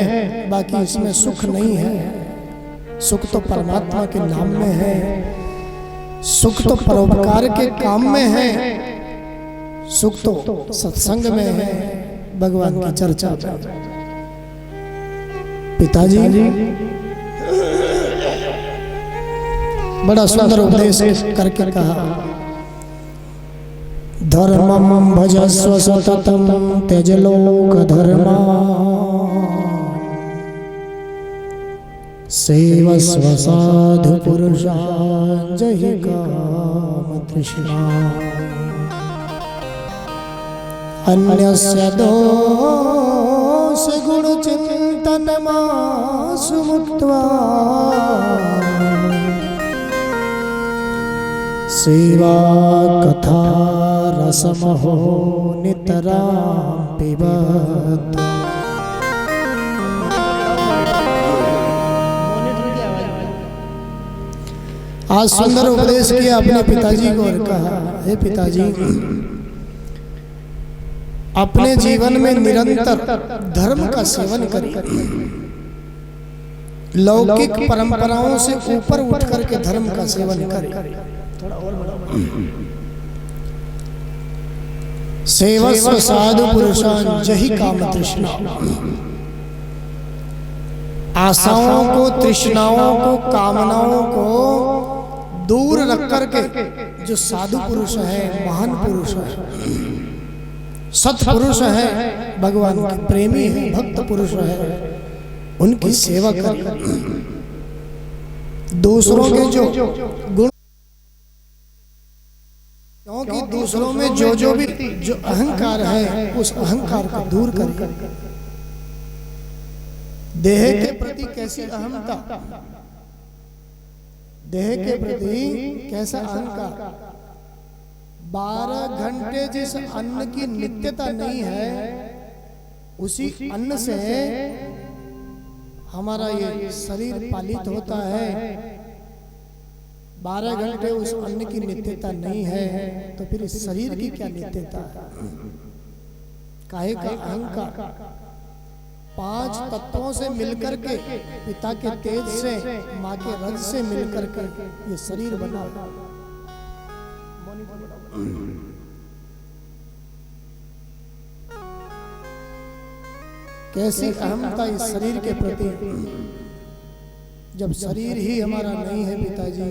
हैं, बाकी इसमें सुख नहीं है। सुख तो परमात्मा के नाम में है, सुख तो परोपकार के काम में है, सुख तो सत्संग में है, भगवान की चर्चा में। पिताजी बड़ा सुंदर उपदेश करके कहा, धर्मं भजस्व सततं त्यज लोक धर्मा सेवस्व साधु पुरुषान् जहि काम तृष्णा अन्यस्य दोष गुण चिंतन मासु मुक्त्वा सेवा कथा रसमहो नितरां पिबत। आज सुंदर उपदेश किया अपने पिताजी को और कहा, हे पिताजी, अपने जीवन में निरंतर धर्म का सेवन करिए, लौकिक परंपराओं से ऊपर उठ करके धर्म का सेवन करिए। सेवस्व साधु पुरुषान् जहि काम तृष्णा, आशाओं को, तृष्णाओं को, कामनाओं को दूर रख करके जो साधु पुरुष है, महान पुरुष है, सत्पुरुष है, भगवान के प्रेमी है, भक्त पुरुष है, उनकी सेवा करिए। दूसरों के जो गुण, क्योंकि दूसरों में जो भी जो अहंकार है, उस अहंकार को दूर करिए। देह के प्रति कैसी अहमता, देह के प्रति कैसा अहंकार। 12 घंटे जिस अन्न की नित्यता नहीं है, उसी अन्न से हमारा ये शरीर पालित होता है। 12 घंटे उस अन्न की नित्यता नहीं है, तो फिर इस शरीर की क्या नित्यता है। काहे का अहंकार 5 तत्वों से मिलकर के, पिता के तेज से, माँ के रज से मिलकर के ये शरीर बना। कैसी अहमता इस शरीर के प्रति। जब शरीर ही हमारा नहीं है पिताजी,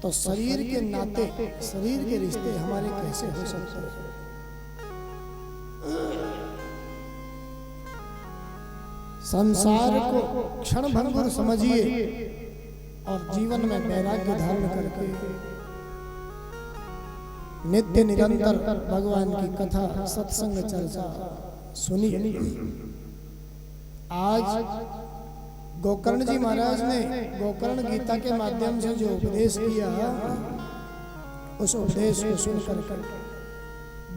तो शरीर के नाते, शरीर के रिश्ते हमारे कैसे हो सकते हैं। संसार को क्षण भंगुर समझिए और जीवन में वैराग्य धारण करके नित्य निरंतर भगवान की कथा, सत्संग, चर्चा सुनिए। आज गोकर्ण जी महाराज ने गोकर्ण गीता के माध्यम से जो उपदेश किया, उस उपदेश को सुनकर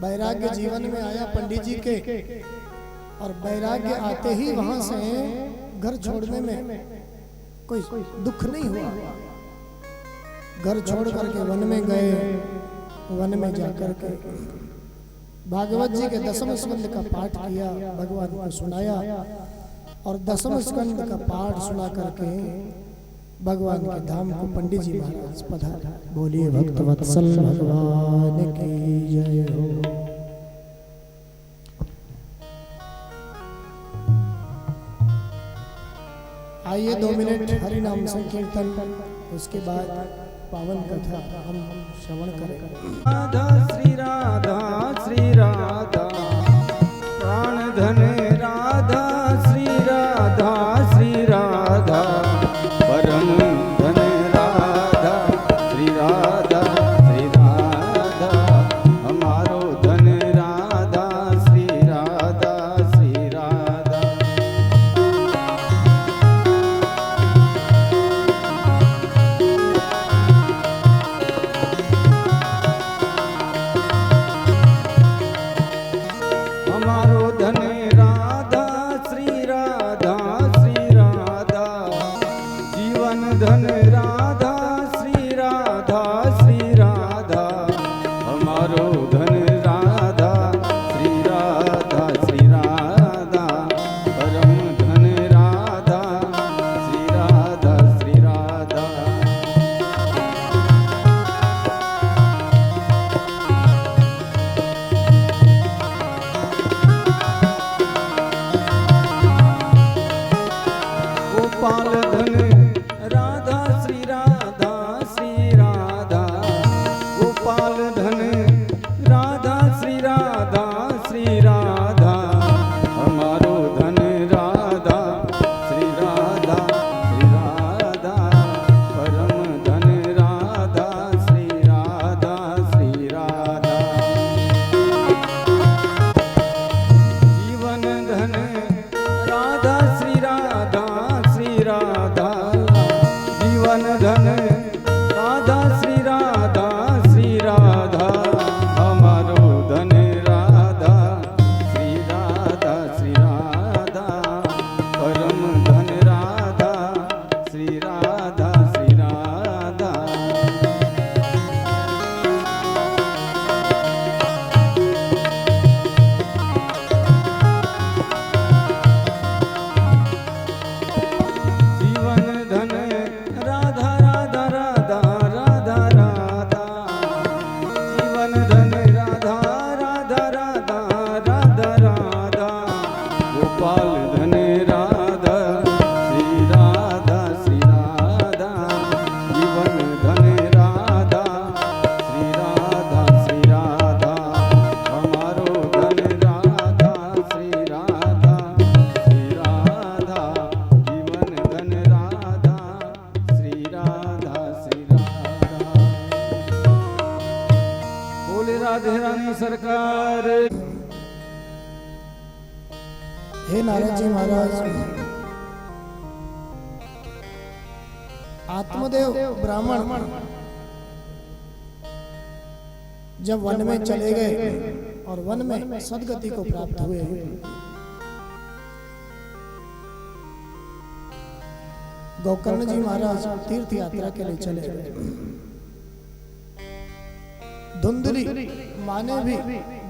वैराग्य जीवन में आया पंडित जी के, और वैराग्य आते ही वहां से घर छोड़ने में कोई दुख नहीं हुआ। घर छोड़ करके वन में गए, वन में जाकर के भागवत जी के 10वें स्कंद का पाठ किया, भगवान को सुनाया, और 10वें स्कंद का पाठ सुना करके भगवान के धाम को पंडित जी महाराज पधारे। बोलिए भक्त वत्सल भगवान की जय हो। आइए 2 मिनट हरि नाम संकीर्तन, उसके बाद पावन कथा हम श्रवण करेंगे। राधा श्री राधा श्री राधा, प्राण धन राधा श्री राधा श्री राधा, परम धन राधा श्री राधा श्री राधा, हमारो धन राधा श्री राधा श्री राधा। हमारो धन राधा श्री राधा श्री गोपाल धन राधा श्री राधा श्री राधा जीवन धन राधा श्री राधा श्री राधा हमारो धन राधा श्री राधा श्री राधा जीवन धन राधा श्री राधा श्री राधा। बोले राधे रानी सरकार। हे नारद जी महाराज, आत्मदेव ब्राह्मण जब वन में चले गए और वन में सदगति को प्राप्त हुए, गोकर्ण जी महाराज तीर्थ यात्रा के लिए चले गए। धुंधली माने भी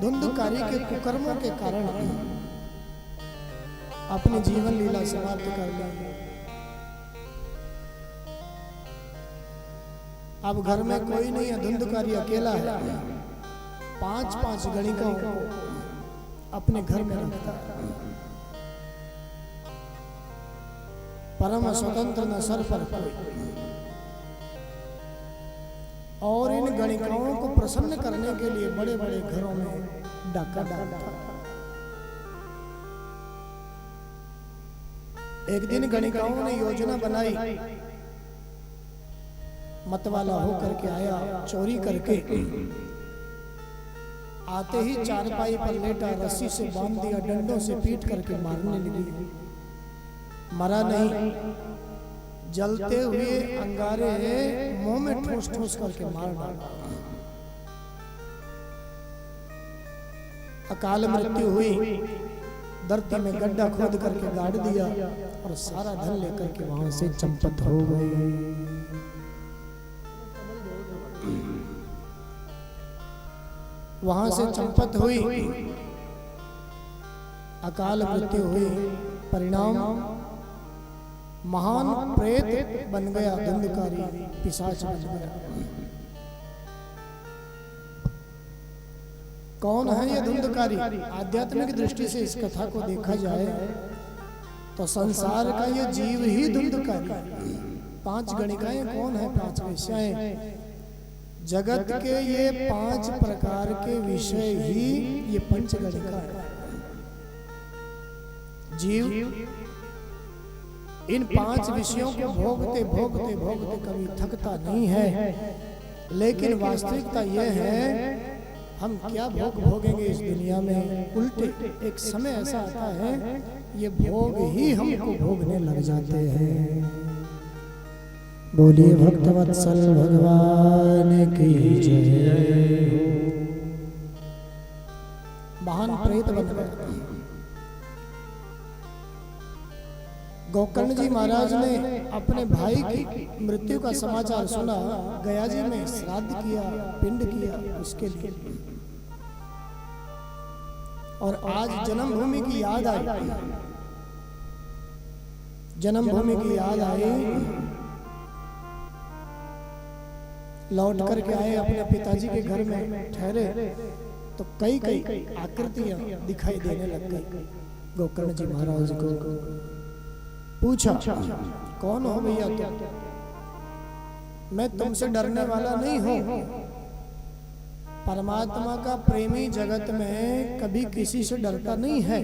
धुंधकारी के कुकर्मों के कारण अपनी जीवन लीला समाप्त कर ली। अब घर में कोई नहीं है, धुंधकारी अकेला है। 5-5 गणिकाओं को अपने घर में रखता है। परम स्वतंत्र न सर पर कोई। और इन गणिकाओं को प्रसन्न करने के लिए बड़े बड़े घरों में डाका डालता। एक दिन गणिकाओं ने योजना बनाई, मतवाला होकर के आया, चोरी करके आते ही चारपाई पर लेटा, रस्सी से बांध दिया, डंडों से पीट करके मारने लगी। मरा नहीं, जलते हुए अंगारे मुंह में ठूस ठूस करके मार डाला। अकाल मृत्यु हुई, धरती में गड्ढा खोद करके गाड़ दिया और सारा धन लेकर के वहां से चंपत हो गए। वहां से चंपत हुई, अकाल मृत्यु हुई। परिणाम महान प्रेत बन गया, धुंधकारी पिशाच बन गया। कौन है ये धुंधकारी? आध्यात्मिक दृष्टि से इस कथा को देखा जाए तो संसार का ये जीव ही धुंधकारी। 5 गणिकाएं कौन है? 5 विषय। जगत के ये 5 प्रकार के विषय ही ये पंचगणिका है। जीव इन 5 विषयों को भोगते भोगते भोगते कभी थकता नहीं है। लेकिन वास्तविकता यह है, हम क्या भोग भोगेंगे इस दुनिया में। उल्टे एक समय ऐसा आता है, ये भोग ही हमको भोगने लग जाते हैं। बोलिए भक्तवत्सल भगवान की जय। महान प्रेत बन गया। गोकर्ण जी महाराज ने अपने भाई की मृत्यु का समाचार सुना, गया जी में श्राद्ध किया, पिंड किया उसके लिए। और आज जन्मभूमि की याद आई, जन्मभूमि की याद आई। लौट करके आए, अपने पिताजी के घर में ठहरे तो कई कई आकृतियां दिखाई देने लग गई। गोकर्ण जी महाराज को पूछा, कौन हो भैया तुम? मैं तुमसे डरने वाला नहीं हूं। परमात्मा का प्रेमी जगत में कभी किसी से डरता नहीं है।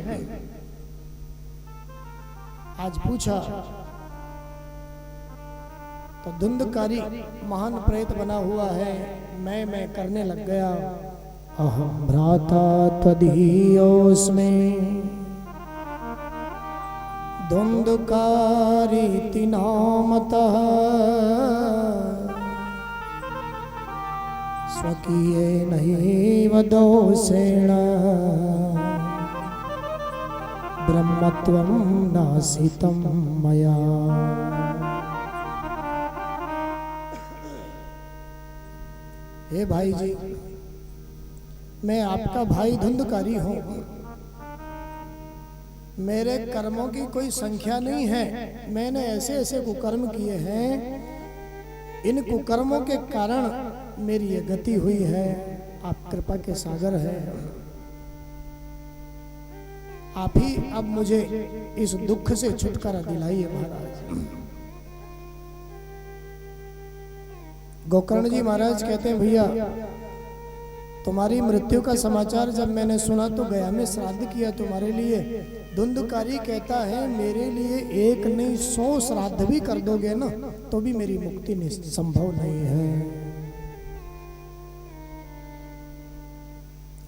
आज पूछा तो धुंधकारी महान प्रेत बना हुआ है। मैं करने लग गया। अहम भ्राता तदीयोस्मे धुंधकारीति नामतः स्वकीये नैव दोषेण ब्रह्मत्वं नासितं मया। हे भाई जी, मैं आपका भाई धुंधकारी हूं। मेरे कर्मों की कोई संख्या नहीं है। मैंने ऐसे ऐसे कुकर्म किए हैं, इन कुकर्मों के कारण मेरी ये गति हुई है। आप कृपा के सागर हैं, आप ही अब मुझे इस दुख से छुटकारा दिलाइए महाराज। गोकर्ण जी महाराज कहते हैं, भैया तुम्हारी मृत्यु का समाचार जब मैंने सुना तो गया में श्राद्ध किया तुम्हारे लिए। धुंधकारी कहता है, मेरे लिए एक नहीं 100 श्राद्ध भी कर दोगे ना तो भी मेरी मुक्ति संभव नहीं है,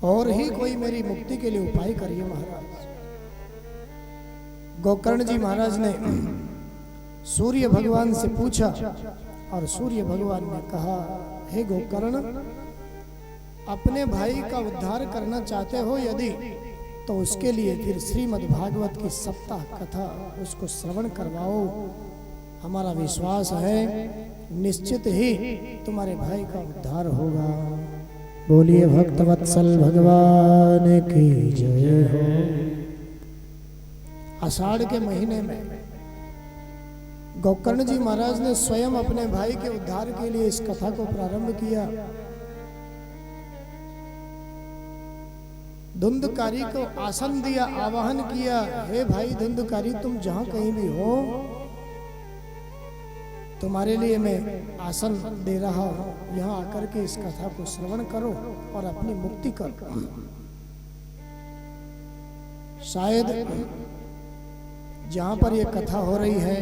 और ही कोई मेरी मुक्ति के लिए उपाय करिए महाराज। गोकर्ण जी महाराज ने सूर्य भगवान से पूछा और सूर्य भगवान ने कहा, हे गोकर्ण, अपने भाई का उद्धार करना चाहते हो यदि, तो उसके लिए फिर श्रीमद् भागवत की सप्ताह कथा उसको श्रवण करवाओ। हमारा विश्वास है निश्चित ही तुम्हारे भाई का उद्धार होगा। बोलिए भक्तवत्सल भगवान की जय हो। आषाढ़ के महीने में गोकर्ण जी महाराज ने स्वयं अपने भाई के उद्धार के लिए इस कथा को प्रारंभ किया। धुंधकारी को आसन दिया, आवाहन किया, हे भाई धुंधकारी, तुम जहां कहीं भी हो तुम्हारे लिए मैं आसन दे रहा हूं, यहां आकर के इस कथा को श्रवण करो और अपनी मुक्ति करो। शायद जहां पर यह कथा हो रही है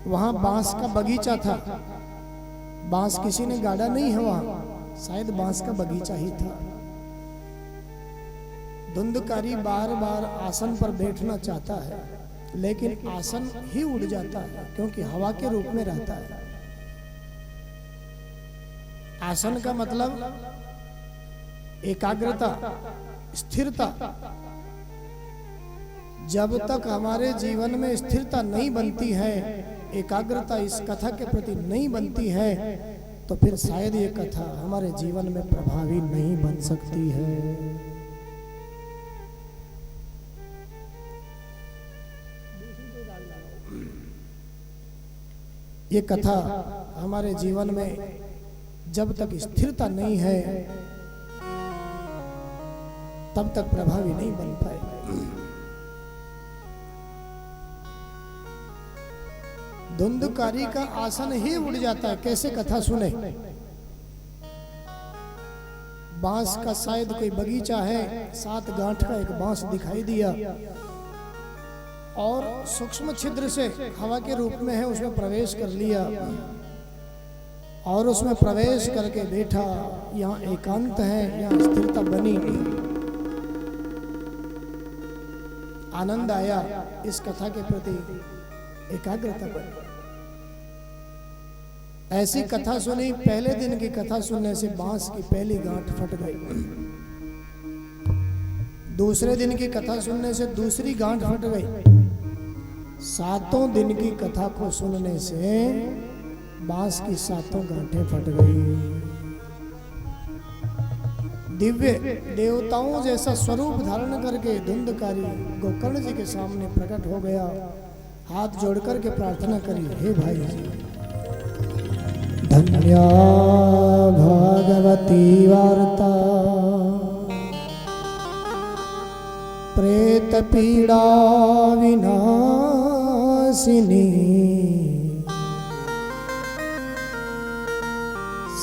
वहां बांस का बगीचा था। बांस किसी ने गाड़ा नहीं है वहां, शायद बांस का बगीचा ही था। धुंधकारी बार बार आसन पर बैठना चाहता है, लेकिन आसन ही उड़ जाता है क्योंकि हवा के रूप में रहता है। आसन का मतलब एकाग्रता, स्थिरता। जब तक हमारे जीवन में स्थिरता नहीं बनती है, एकाग्रता इस कथा के प्रति नहीं बनती है, तो फिर शायद ये कथा हमारे जीवन में प्रभावी नहीं बन सकती है। ये कथा हमारे जीवन में जब तक स्थिरता नहीं है तब तक प्रभावी नहीं बन पाएगी। धुंधकारी का आसन ही उड़ जाता है, कैसे कथा सुने। बांस का शायद कोई बगीचा है, 7 गांठ का एक बांस दिखाई दिया और सूक्ष्म छिद्र से हवा के रूप में है, उसमें प्रवेश कर लिया और उसमें प्रवेश करके बैठा। यहाँ एकांत है, यहाँ स्थिरता बनी, आनंद आया, इस कथा के प्रति एकाग्रता बनी। ऐसी कथा सुनी, पहले दिन की कथा सुनने से बांस की पहली गांठ फट गई। दूसरे दिन की कथा सुनने से दूसरी गांठ फट गई। 7 दिन की कथा को सुनने से बांस की 7 गांठें फट गई। दिव्य देवताओं जैसा स्वरूप धारण करके धुंधकारी गोकर्ण जी के सामने प्रकट हो गया। हाथ जोड़कर के प्रार्थना करी, हे भाई जी, धन्या भागवती वार्ता प्रेत पीड़ा विनाशिनी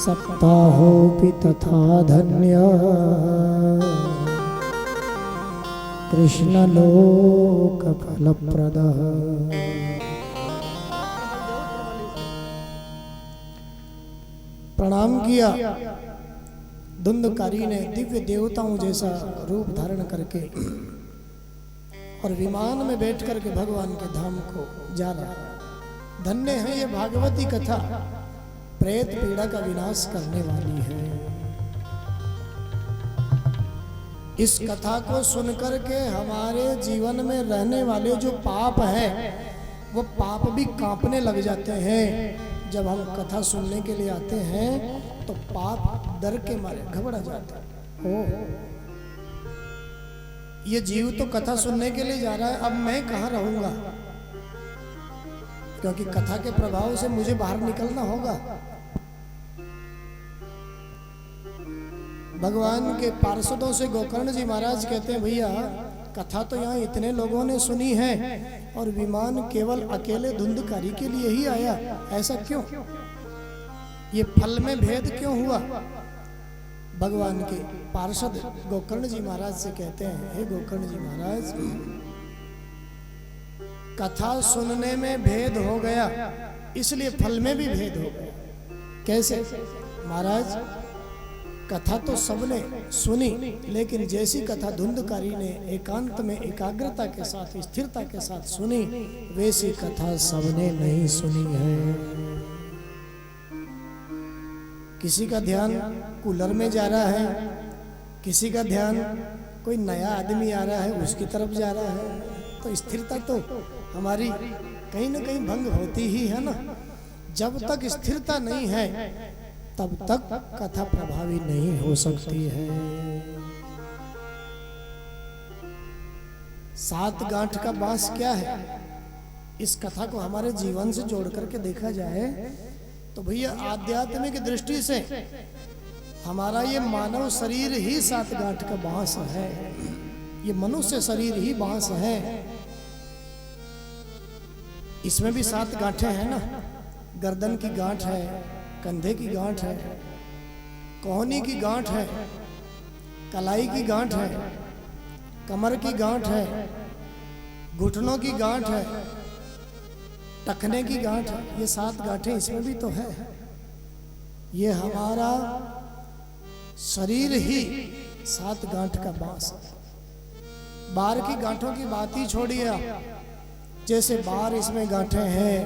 सप्ताहोऽपि तथा धन्य कृष्ण लोक फलप्रदः। प्रणाम किया। धुंधकारी ने दिव्य देवताओं जैसा रूप धारण करके और विमान में बैठ करके भगवान के धाम को जा रहा। धन्य है ये भागवती कथा, प्रेत पीड़ा का विनाश करने वाली है। इस कथा को सुनकर के हमारे जीवन में रहने वाले जो पाप है वो पाप भी कांपने लग जाते हैं। जब हम कथा सुनने के लिए आते हैं तो पाप डर के मारे घबरा जाता है। ये जीव तो कथा सुनने के लिए जा रहा है, अब मैं कहाँ रहूंगा, क्योंकि कथा के प्रभाव से मुझे बाहर निकलना होगा। भगवान के पार्षदों से गोकर्ण जी महाराज कहते हैं, भैया कथा तो यहाँ इतने लोगों ने सुनी है और विमान केवल अकेले धुंधकारी के लिए ही आया, ऐसा क्यों? ये फल में भेद क्यों हुआ? भगवान के पार्षद गोकर्ण जी महाराज से कहते हैं, हे गोकर्ण जी महाराज, कथा सुनने में भेद हो गया, इसलिए फल में भी भेद हो गया। कैसे? महाराज, कथा तो सबने सुनी, लेकिन जैसी कथा धुंधकारी ने एकांत में एकाग्रता के साथ स्थिरता के साथ सुनी, वैसी कथा सबने नहीं सुनी है। किसी का ध्यान कूलर में जा रहा है, किसी का ध्यान कोई नया आदमी आ रहा है उसकी तरफ जा रहा है, तो स्थिरता तो हमारी कहीं ना कहीं भंग होती ही है ना। जब तक स्थिरता नहीं है तब तक कथा प्रभावी नहीं हो सकती है। 7 गांठ का बांस क्या है? इस कथा को हमारे जीवन से जोड़ करके देखा जाए तो भैया आध्यात्मिक दृष्टि से हमारा ये मानव शरीर ही 7 गांठ का बांस है। ये मनुष्य शरीर ही बांस है। इसमें भी 7 गांठें हैं ना। गर्दन की गांठ है, कंधे की गांठ है, कोहनी की गांठ है, कलाई की गांठ है, कमर की गांठ है, घुटनों की गांठ है, टखने की गांठ है। ये 7 गांठें इसमें भी तो है। ये हमारा शरीर ही 7 गांठ का बांस है। बाहर की गांठों की बात ही छोड़िए आप। जैसे बाहर इसमें गांठें हैं,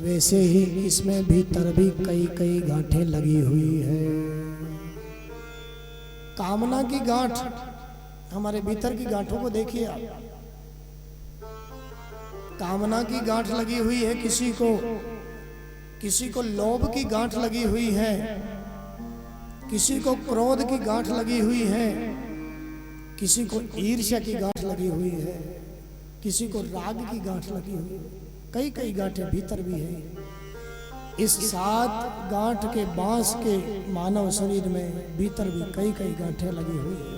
वैसे ही इसमें भीतर भी कई कई गांठें लगी हुई है। कामना की गांठ, हमारे भीतर की गांठों को देखिए आप। कामना की गांठ लगी हुई है किसी को लोभ की गांठ लगी हुई है, किसी को क्रोध की गांठ लगी हुई है, किसी को ईर्ष्या की गांठ लगी हुई है, किसी को राग की गांठ लगी हुई है। कई कई गांठें भीतर भी है। इस 7 गांठ के बांस के मानव शरीर में भीतर भी कई कई गांठें लगी हुई है।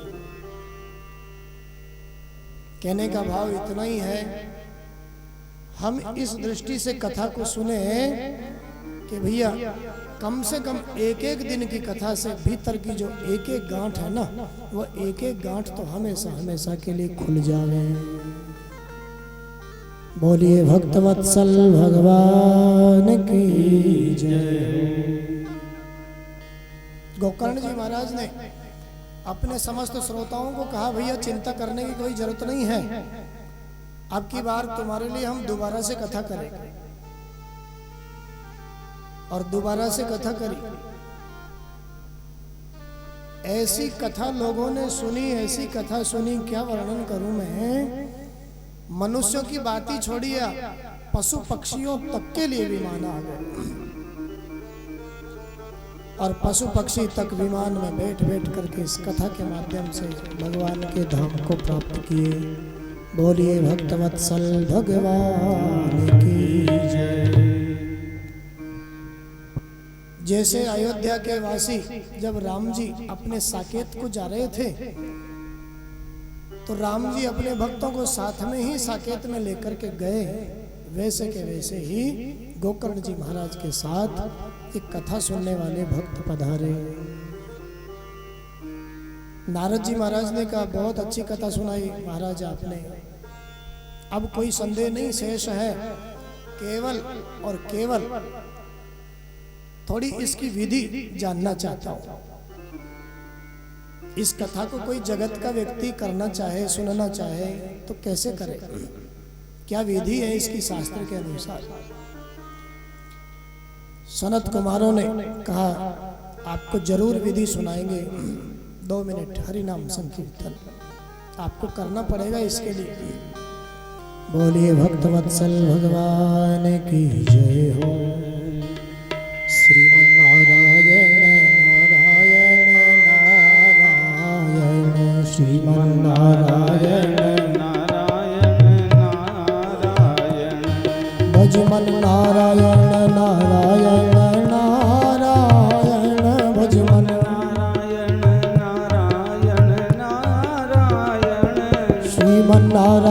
कहने का भाव इतना ही है, हम इस दृष्टि से कथा को सुने कि भैया कम से कम एक एक दिन की कथा से भीतर की जो एक एक गांठ है ना, वो एक एक गांठ तो हमेशा हमेशा के लिए खुल जावे। बोलिए भक्तवत्सल भगवान की जय। गोकर्ण जी महाराज ने अपने समस्त श्रोताओं को कहा, भैया चिंता करने की कोई जरूरत नहीं है, अब की बार तुम्हारे लिए हम दोबारा से कथा करेंगे। और दोबारा से कथा करी। ऐसी कथा लोगों ने सुनी, ऐसी कथा सुनी, क्या वर्णन करूं मैं। मनुष्यों की बात ही छोड़िए, पशु पक्षियों तक के लिए विमान आ गए और पशु पक्षी तक विमान में बैठ बैठ करके इस कथा के माध्यम से भगवान के धाम को प्राप्त किए। बोलिए भक्तवत्सल भगवान की जय। जैसे अयोध्या के वासी जब राम जी अपने साकेत को जा रहे थे तो राम जी अपने भक्तों को साथ में ही साकेत में लेकर के गए, वैसे के वैसे ही गोकर्ण जी महाराज के साथ एक कथा सुनने वाले भक्त पधारे। नारद जी महाराज ने कहा, बहुत अच्छी कथा सुनाई महाराज आपने, अब कोई संदेह नहीं शेष है, केवल और केवल थोड़ी इसकी विधि जानना चाहता हूं। इस कथा को कोई जगत का व्यक्ति करना चाहे, सुनना चाहे तो कैसे करे, क्या विधि है इसकी शास्त्र के अनुसार। सनत कुमारों ने कहा, आपको जरूर विधि सुनाएंगे। 2 मिनट हरि नाम संकीर्तन आपको करना पड़ेगा इसके लिए। बोलिए भक्तवत्सल भगवान की जय हो। श्रीमन्नारायण नारायण नारायण, श्रीमन्नारायण नारायण नारायण, भजमन नारायण नारायण नारायण, भजमन नारायण नारायण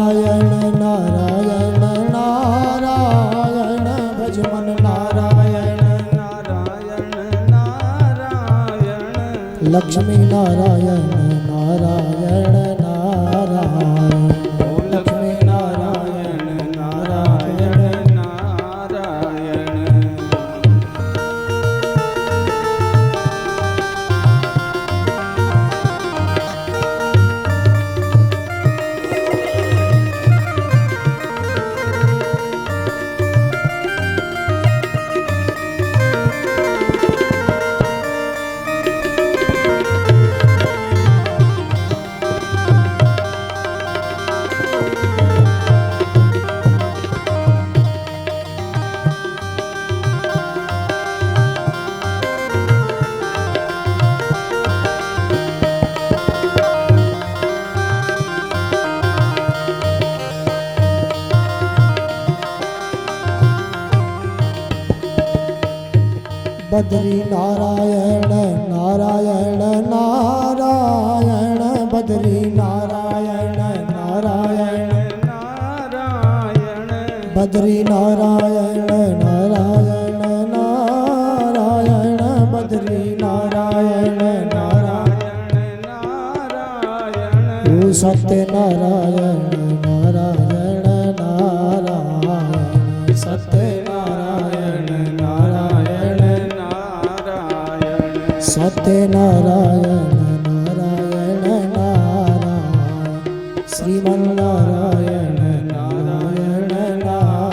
नारायण नारायण नारायण भज मन नारायण नारायण नारायण लक्ष्मी नारायण नारायण नारायण ओ लक्ष्मी नारायण नारायण नारायण बद्री नारायण नारायण नारायण बद्री नारायण नारायण नारायण बद्री नारायण नारायण नारायण बद्री नारायण नारायण नारायण ओ सत्य नारायण नारायण नारायण सत्य नारायण नारायण नारायण सत्यनारायण नारायण नारायण श्रीमन नारायण नारायण नारायण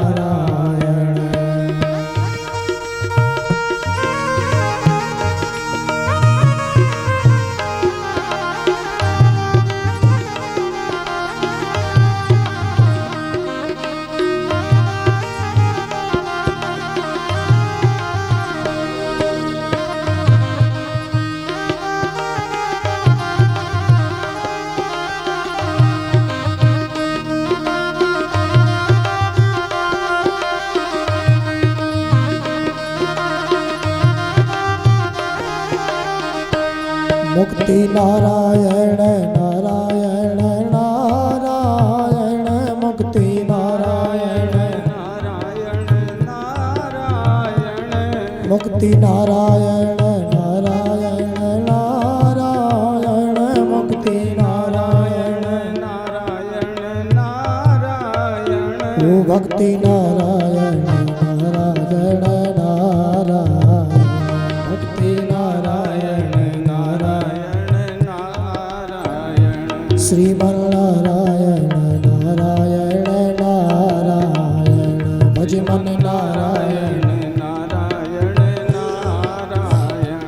मुक्ति नारायण नारायण नारायण मुक्ति नारायण नारायण नारायण मुक्ति नारायण नारायण नारायण मुक्ति नारायण नारायण नारायण ओ भक्ति नारायण नारायण नारायण भक्ति नारायण नारायण नारायण श्रीमन नारायण नारायण नारायण भज मन नारायण नारायण नारायण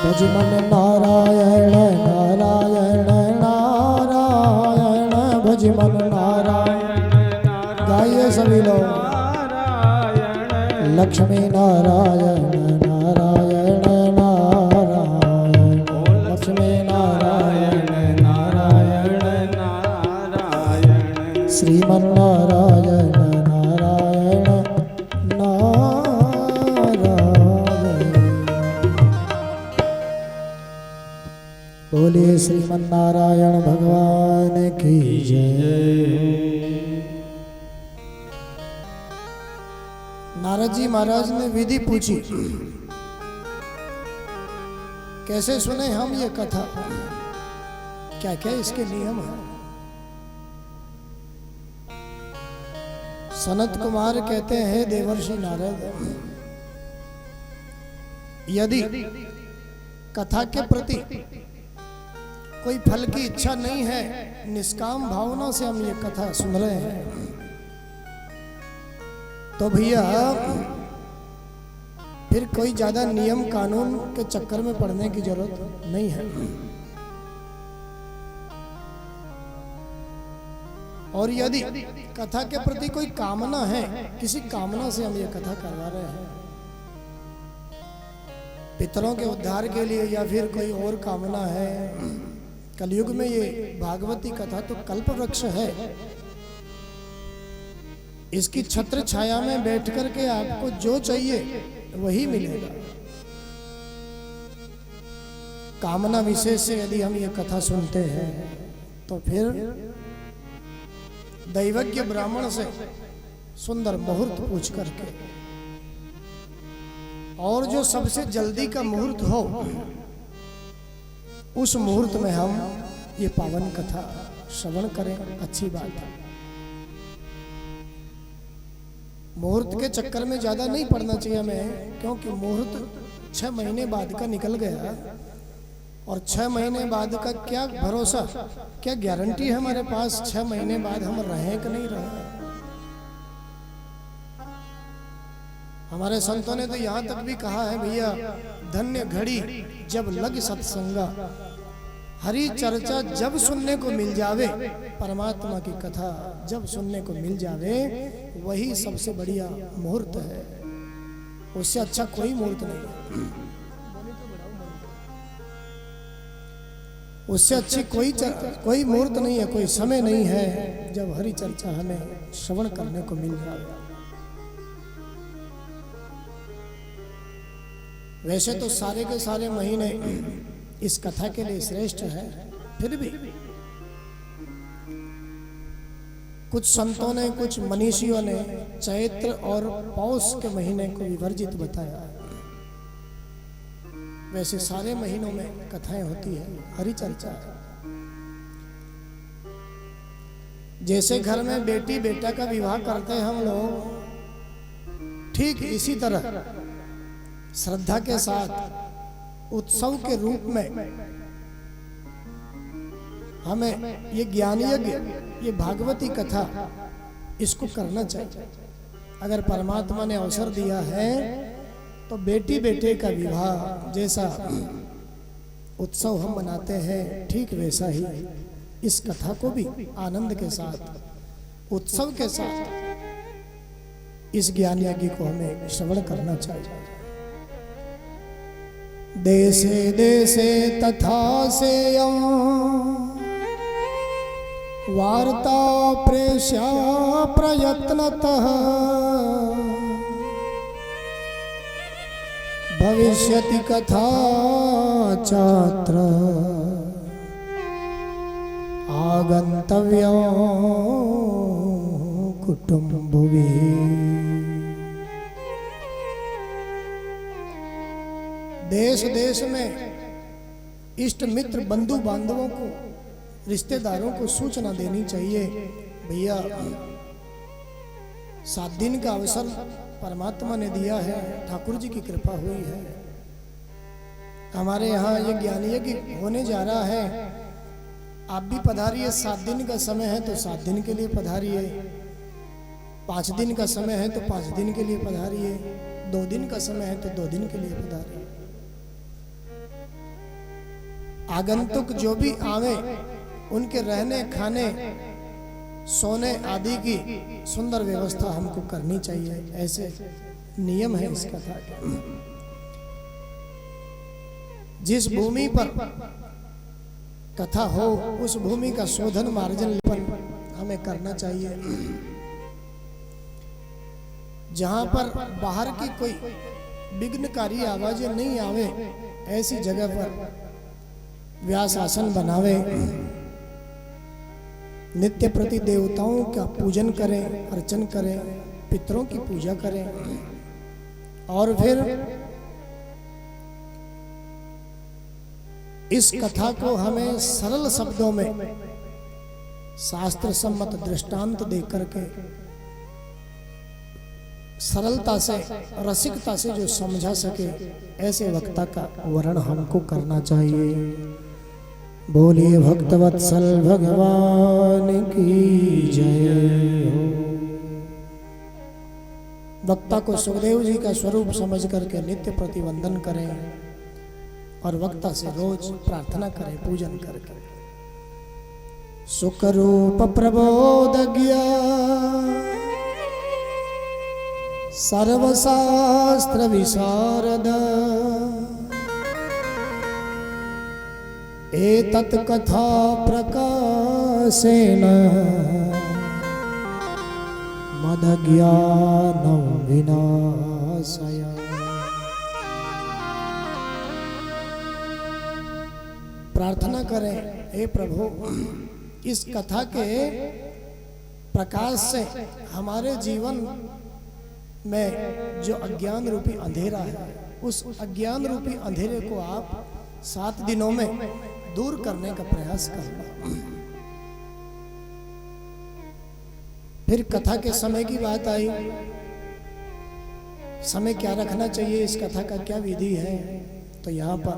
भज मन नारायण नारायण नारायण भज मन नारायण गाइए सभी लोग लक्ष्मी नारायण नारायण नारायण लक्ष्मी नारायण नारायण नारायण श्रीमन नारायण नारायण नारायण बोलिए श्रीमन नारायण भगवान की जय। नारद जी महाराज ने विधि पूछी, कैसे सुने हम ये कथा, क्या क्या इसके नियम है। सनत कुमार कहते हैं, देवर्षि नारद, यदि कथा के प्रति कोई फल की इच्छा नहीं है, निष्काम भावना से हम ये कथा सुन रहे हैं, तो भैया फिर कोई ज्यादा नियम कानून के चक्कर में पड़ने की जरूरत नहीं है। और यदि कथा के प्रति कोई कामना है, किसी कामना से हम ये कथा करवा रहे हैं, पितरों के उद्धार के लिए या फिर कोई और कामना है, कलयुग में ये भागवती कथा तो कल्प वृक्ष है। इसकी छत्र छाया में बैठ कर के आपको जो चाहिए वही मिलेगा। कामना विशेष से यदि हम ये कथा सुनते हैं तो फिर दैवज्ञ ब्राह्मण से सुंदर मुहूर्त पूछ करके, और जो सबसे जल्दी का मुहूर्त हो उस मुहूर्त में हम ये पावन कथा श्रवण करें, अच्छी बात है। मुहूर्त के चक्कर में ज्यादा नहीं पड़ना चाहिए हमें, क्योंकि मुहूर्त 6 महीने बाद का निकल गया, और 6 महीने बाद का क्या भरोसा, क्या गारंटी है हमारे पास 6 महीने बाद हम रहें कि नहीं रहें। हमारे संतों ने तो यहाँ तक भी कहा है, भैया धन्य घड़ी जब लग सत्संगा, हरि चर्चा जब सुनने को मिल जावे, परमात्मा की कथा जब सुनने को मिल जावे, वही सबसे बढ़िया मुहूर्त है। उससे अच्छा कोई मुहूर्त नहीं, उससे अच्छी कोई मुहूर्त नहीं है, कोई समय नहीं है जब हरि चर्चा हमें श्रवण करने को मिल जाए। वैसे तो सारे के सारे महीने इस कथा के लिए श्रेष्ठ है, फिर भी कुछ संतों ने, कुछ मनीषियों ने चैत्र और पौष के महीने को विवर्जित बताया। वैसे सारे महीनों में कथाएं होती है, हरि चर्चा। जैसे घर में बेटी बेटा का विवाह करते हैं हम लोग, ठीक इसी तरह श्रद्धा के साथ उत्सव के रूप में हमें ये ज्ञान यज्ञ, ये भागवती कथा, इसको करना चाहिए। अगर परमात्मा ने अवसर दिया है तो बेटी बेटे का विवाह जैसा उत्सव हम मनाते हैं, ठीक वैसा ही इस कथा को भी आनंद के साथ, उत्सव के साथ इस ज्ञान यज्ञ को हमें श्रवण करना चाहिए। देशे देशे तथा सेयं वार्ता प्रेष्या प्रयत्नतः भविष्यति कथा चात्र आगंतव्यो कुटुंबभिः। देश देश में इष्ट मित्र बंधु बांधवों को, रिश्तेदारों को सूचना देनी चाहिए, भैया 7 दिन का अवसर परमात्मा ने दिया है, ठाकुर जी की कृपा हुई है, हमारे यहाँ ये ज्ञान यज्ञ होने जा रहा है, आप भी पधारिए। 7 दिन का समय है तो 7 दिन के लिए पधारिए, 5 दिन का समय है तो 5 दिन के लिए पधारिए, 2 दिन का समय है तो 2 दिन के लिए पधारिए। आगंतुक जो भी आवे उनके रहने खाने सोने आदि की सुंदर व्यवस्था हमको करनी चाहिए, ऐसे नियम है इस कथा के। जिस भूमि पर कथा हो उस भूमि का शोधन मार्जन हमें करना चाहिए। जहां पर बाहर की कोई विघ्नकारी आवाजें नहीं आवे, ऐसी जगह पर व्यास आसन बनावे, नित्य प्रति देवताओं का पूजन करें, अर्चन करें, पितरों की पूजा करें, और फिर इस कथा को हमें सरल शब्दों में शास्त्र सम्मत दृष्टांत देकर के सरलता से, रसिकता से जो समझा सके, ऐसे वक्ता का वर्ण हमको करना चाहिए। बोलिए भक्तवत्सल भगवान की जय हो। वक्ता को सुखदेव जी का स्वरूप समझ करके नित्य प्रतिवंदन करें और वक्ता से रोज प्रार्थना करें, पूजन करके। सुखरूप प्रबोधज्ञ सर्वशास्त्र विशारद एतत् कथा प्रकाशेन मदज्ञानं विनाशय। प्रार्थना करें, हे प्रभु, इस कथा के प्रकाश से हमारे जीवन में जो अज्ञान रूपी अंधेरा है, उस अज्ञान रूपी अंधेरे को आप 7 दिनों में दूर करने का प्रयास करना। फिर कथा के समय की बात आई, समय क्या रखना चाहिए, इस कथा का क्या विधि है। तो यहाँ पर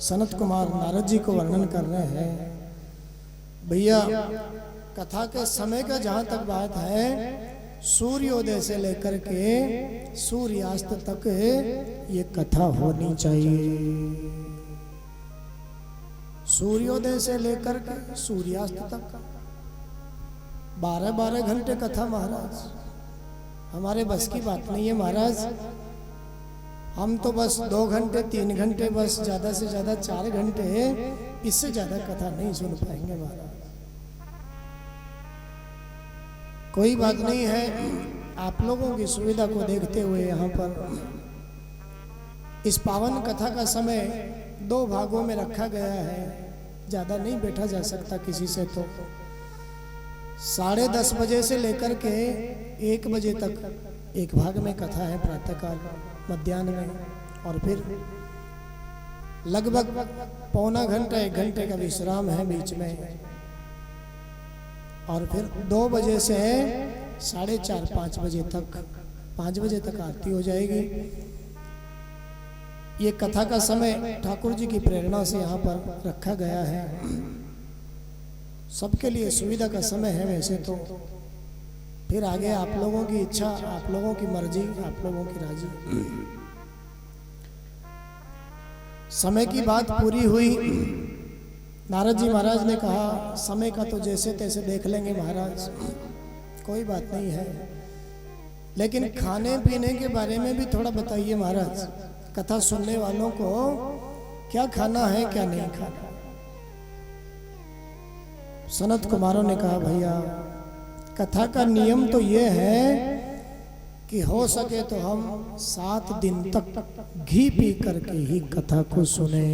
सनत कुमार नारद जी को वर्णन कर रहे हैं। भैया, कथा के समय का जहाँ तक बात है, सूर्योदय से लेकर के सूर्यास्त तक ये कथा होनी चाहिए। सूर्योदय से लेकर के सूर्यास्त तक 12-12 घंटे कथा महाराज, हमारे बस की बात नहीं है महाराज। हम तो बस 2 घंटे 3 घंटे, बस ज्यादा से ज्यादा 4 घंटे, इससे ज्यादा कथा नहीं सुन पाएंगे महाराज। कोई बात नहीं है, आप लोगों की सुविधा को देखते हुए यहाँ पर इस पावन कथा का समय 2 भागों में रखा गया है। ज्यादा नहीं बैठा जा सकता किसी से, तो 10:30 बजे से लेकर के 1 बजे तक एक भाग में कथा है प्रातःकाल, मध्याह्न में, और फिर लगभग पौना घंटा 1 घंटे का विश्राम है बीच में, और फिर 2 बजे से 4:30-5 बजे तक, 5 बजे तक आरती हो जाएगी। ये कथा का समय ठाकुर जी की प्रेरणा से यहाँ पर रखा गया है। सबके लिए सुविधा का समय है वैसे तो, फिर आगे आप लोगों की इच्छा, आप लोगों की मर्जी, आप लोगों की राजी। समय की बात पूरी हुई। नारद जी महाराज ने कहा, समय का तो जैसे तैसे देख लेंगे महाराज, कोई बात नहीं है, लेकिन खाने पीने के बारे में भी थोड़ा बताइए महाराज। कथा सुनने वालों को क्या खाना है, क्या नहीं खाना। सनत कुमारों ने कहा, भैया कथा का नियम तो ये है कि हो सके तो हम 7 दिन तक घी पी करके ही कथा को सुने।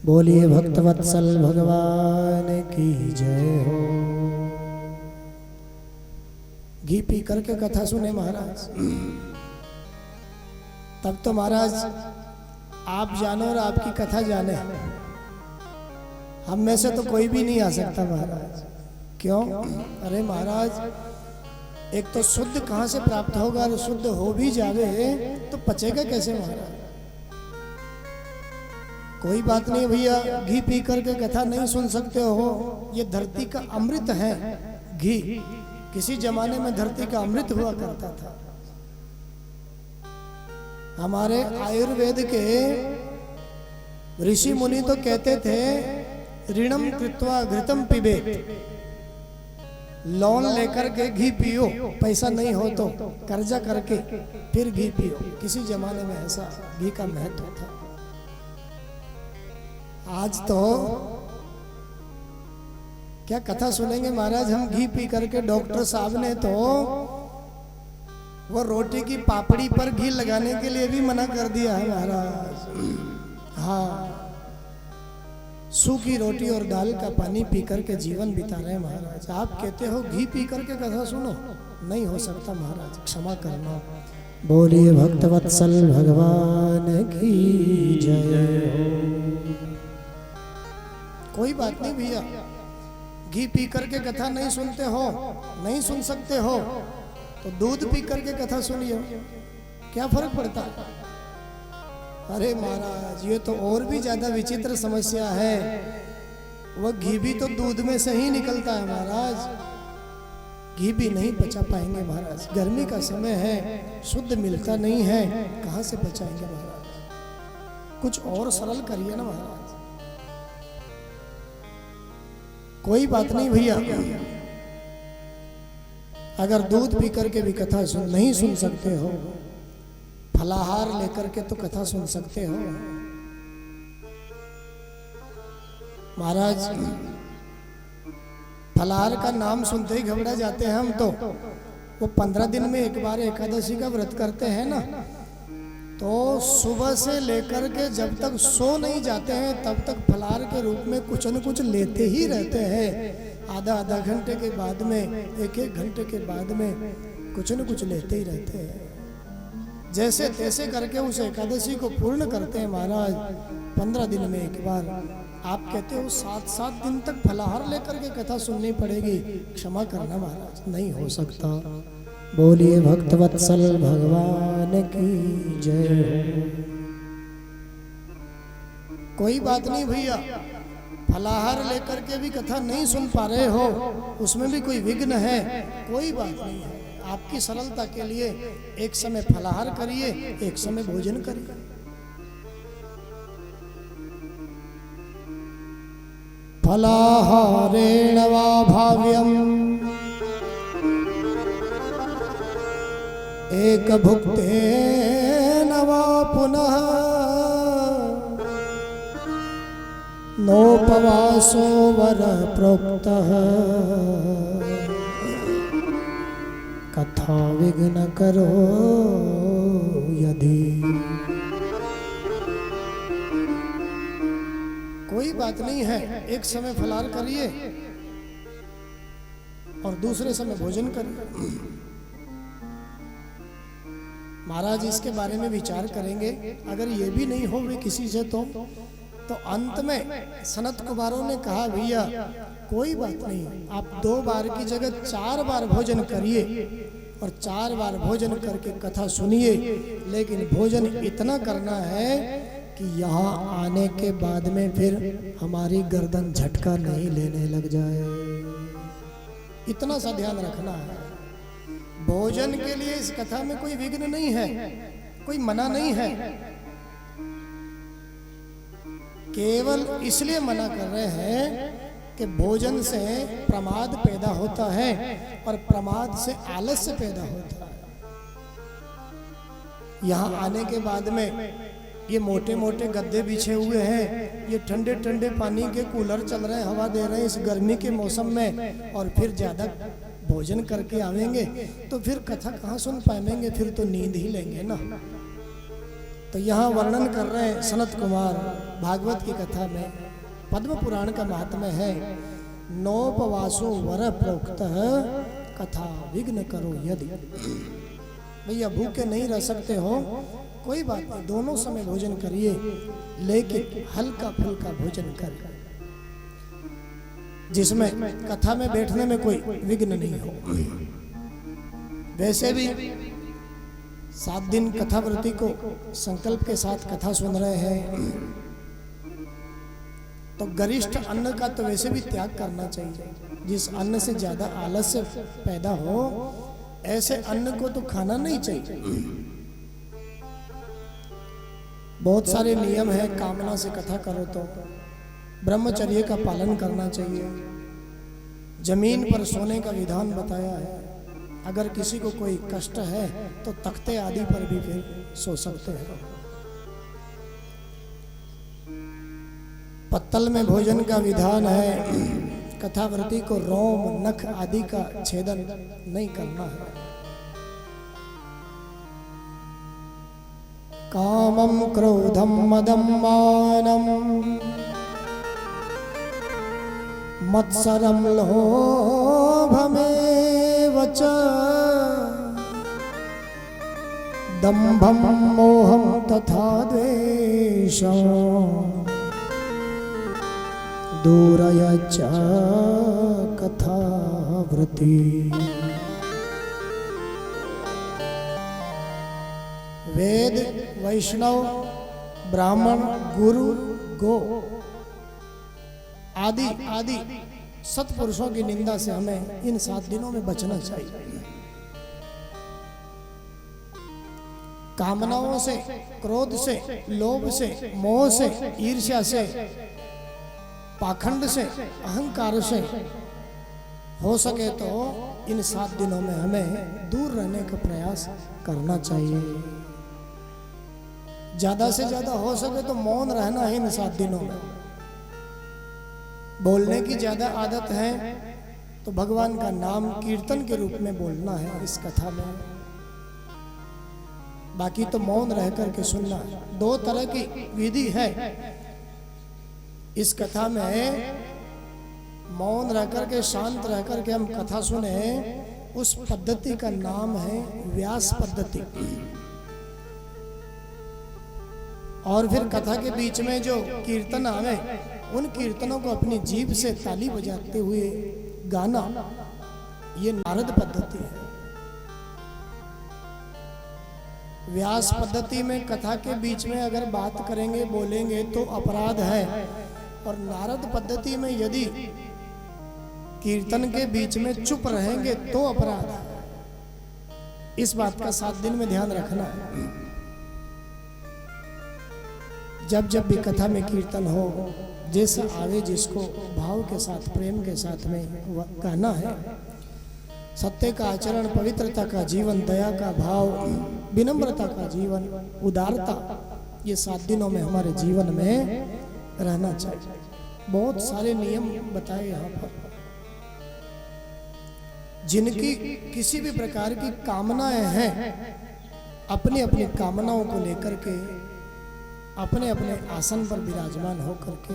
बोलिए भक्तवत्सल भगवान की जय हो। घी पी करके कथा सुने महाराज, तब तो महाराज आप जानो और आपकी कथा जाने। हम में से तो कोई भी नहीं आ सकता महाराज। क्यों? अरे महाराज, एक तो शुद्ध कहाँ से प्राप्त होगा, और शुद्ध हो भी जावे तो पचेगा कैसे महाराज। कोई बात नहीं भैया, घी पी करके कथा नहीं सुन सकते हो, ये धरती का अमृत है घी। किसी जमाने में धरती का अमृत हुआ करता था। हमारे आयुर्वेद के ऋषि मुनि तो कहते थे, ऋणम कृत्वा घृतम पिबेत, लोन लेकर के घी पियो, पैसा नहीं हो तो कर्जा करके फिर घी पियो। किसी जमाने में ऐसा घी का महत्व था। आज तो क्या कथा सुनेंगे महाराज हम घी पी करके। डॉक्टर साहब ने तो वो रोटी की पापड़ी पर घी लगाने के लिए भी मना कर दिया है महाराज। हाँ, सूखी रोटी और दाल का पानी पी करके जीवन बिता रहे हैं महाराज। आप कहते हो घी पी करके कथा सुनो, नहीं हो सकता महाराज, क्षमा करना। बोलिए भक्तवत्सल भगवान की जय। कोई बात नहीं भैया, घी पी करके कथा नहीं सुनते हो, नहीं सुन सकते हो, तो दूध पी करके कथा सुनिए, क्या फर्क पड़ता है। अरे महाराज, ये तो और भी ज्यादा विचित्र समस्या है। वह घी भी तो दूध में से ही निकलता है महाराज, घी भी नहीं पचा पाएंगे महाराज। गर्मी का समय है, शुद्ध मिलता नहीं है, कहाँ से पचाएंगे महाराज। कुछ और सरल करिए ना महाराज। कोई बात नहीं भैया, अगर दूध पी करके भी कथा नहीं सुन सकते हो, फलाहार लेकर के तो कथा सुन सकते हो। महाराज फलाहार का नाम सुनते ही घबरा जाते हैं हम तो। वो 15 दिन में एक बार एकादशी का व्रत करते हैं ना, तो सुबह से लेकर के जब तक सो नहीं जाते हैं तब तक फलाहार के रूप में कुछ न कुछ लेते ही रहते हैं। आधा घंटे के बाद में, एक घंटे के बाद में कुछ न कुछ लेते ही रहते हैं। जैसे तैसे करके उस एकादशी को पूर्ण करते हैं महाराज। 15 दिन में एक बार। आप कहते हो 7 दिन तक फलाहार लेकर के कथा सुननी पड़ेगी। क्षमा करना महाराज, नहीं हो सकता। बोलिए भक्तवत्सल भगवान की जय हो। कोई बात नहीं भैया, फलाहार लेकर के भी कथा नहीं सुन पा रहे हो, उसमें भी कोई विघ्न है, कोई बात नहीं है। आपकी सरलता के लिए एक समय फलाहार करिए, एक समय भोजन करिए। फलाहारेण वा भाव्यम् एक भुक्तेन वा पुनः नोपवासो वर प्रोक्तः कथा विघ्न करो यदि। कोई बात नहीं है, एक समय फलाहार करिए और दूसरे समय भोजन करिए। महाराज इसके बारे में विचार करेंगे। अगर ये भी नहीं हो भी किसी से तो अंत में सनत कुमारों ने कहा भैया कोई बात नहीं, आप 2 बार की जगह 4 बार भोजन करिए और 4 बार भोजन करके कथा सुनिए, लेकिन भोजन इतना करना है कि यहाँ आने के बाद में फिर हमारी गर्दन झटका नहीं लेने लग जाए। इतना सा ध्यान रखना है। भोजन के लिए इस कथा में कोई विघ्न नहीं है, कोई मना नहीं है। केवल इसलिए मना कर रहे हैं कि भोजन से प्रमाद पैदा होता है और प्रमाद से आलस्य पैदा होता है। यहाँ आने के बाद में ये मोटे मोटे गद्दे बिछे हुए हैं, ये ठंडे ठंडे पानी के कूलर चल रहे हैं, हवा दे रहे हैं इस गर्मी के मौसम में, और फिर ज्यादा भोजन करके आवेंगे तो फिर कथा कहाँ सुन पाएंगे, फिर तो नींद ही लेंगे ना। तो यहाँ वर्णन कर रहे हैं सनत कुमार भागवत की कथा में, पद्म पुराण का महात्म्य है। नोपवासो वर प्रोक्तः कथा विघ्न करो यदि। भैया भूखे नहीं रह सकते हो, कोई बात नहीं, दोनों समय भोजन करिए, लेकिन हल्का फुल्का भोजन करिए जिसमें कथा में बैठने में कोई विघ्न नहीं हो। वैसे भी 7 दिन कथाव्रती को संकल्प के साथ कथा सुन रहे हैं, तो गरिष्ठ अन्न का तो वैसे भी त्याग करना चाहिए। जिस अन्न से ज्यादा आलस्य पैदा हो ऐसे अन्न को तो खाना नहीं चाहिए। बहुत सारे नियम है, कामना से कथा करो तो ब्रह्मचर्य का पालन करना चाहिए। जमीन पर सोने का विधान बताया है। अगर किसी को कोई कष्ट है तो तख्ते आदि पर भी फिर सो सकते हैं। पत्तल में भोजन का विधान है। कथाव्रती को रोम नख आदि का छेदन नहीं करना है। कामं क्रोधं मदं मानं मत्सरं लोभमेव च दम्भं मोहं तथा द्वेषं दूरयच्च कथाव्रती। वेद, वैष्णव, ब्राह्मण, गुरु, गो आदि आदि सत्पुरुषों की निंदा से हमें इन 7 दिनों में बचना चाहिए। कामनाओं से, क्रोध से, लोभ से, मोह से, ईर्ष्या से पाखंड से, अहंकार से हो सके तो इन 7 दिनों में हमें दूर रहने का प्रयास करना चाहिए। ज्यादा से ज्यादा हो सके तो मौन रहना है इन 7 दिनों में। बोलने की ज्यादा आदत है तो भगवान का नाम कीर्तन के रूप में बोलना है इस कथा में, बाकी तो मौन रह करके सुनना है। 2 तरह की विधि है इस कथा में। मौन रह करके, शांत रह करके हम कथा सुने, उस पद्धति का नाम है व्यास पद्धति। और फिर कथा के बीच में जो कीर्तन आवे, उन कीर्तनों को अपनी जीभ से ताली बजाते हुए गाना, ये नारद पद्धति है। व्यास पद्धति में कथा के बीच में अगर बात करेंगे, बोलेंगे तो अपराध है, और नारद पद्धति में यदि कीर्तन के बीच में चुप रहेंगे तो अपराध है। इस बात का 7 दिन में ध्यान रखना है। जब जब भी कथा में कीर्तन हो, जैसा आवे जिसको भाव के साथ, प्रेम के साथ में गाना है। सत्य का आचरण, पवित्रता का जीवन, दया का भाव, विनम्रता का जीवन, उदारता, ये 7 दिनों में हमारे जीवन में रहना चाहिए। बहुत सारे नियम बताए यहाँ पर। जिनकी किसी भी प्रकार की कामनाएं हैं, अपनी अपनी कामनाओं को लेकर के अपने अपने आसन पर विराजमान होकर के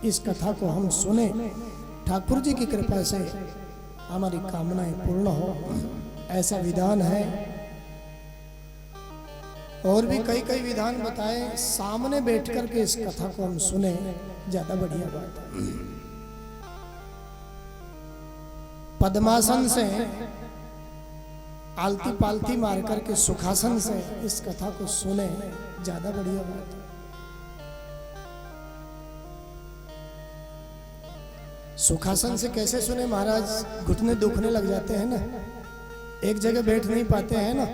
इस कथा को हम सुने। ठाकुर जी की कृपा से हमारी कामनाएं पूर्ण हो, ऐसा विधान है। और भी कई कई विधान बताए, सामने बैठ कर के इस कथा को हम सुने, ज्यादा बढ़िया बात है। पद्मासन से आलती पालती मार करके सुखासन से इस कथा को सुने, ज्यादा बढ़िया बात है। सुखासन से कैसे सुने महाराज? घुटने दुखने लग जाते हैं ना, एक जगह बैठ नहीं पाते हैं ना,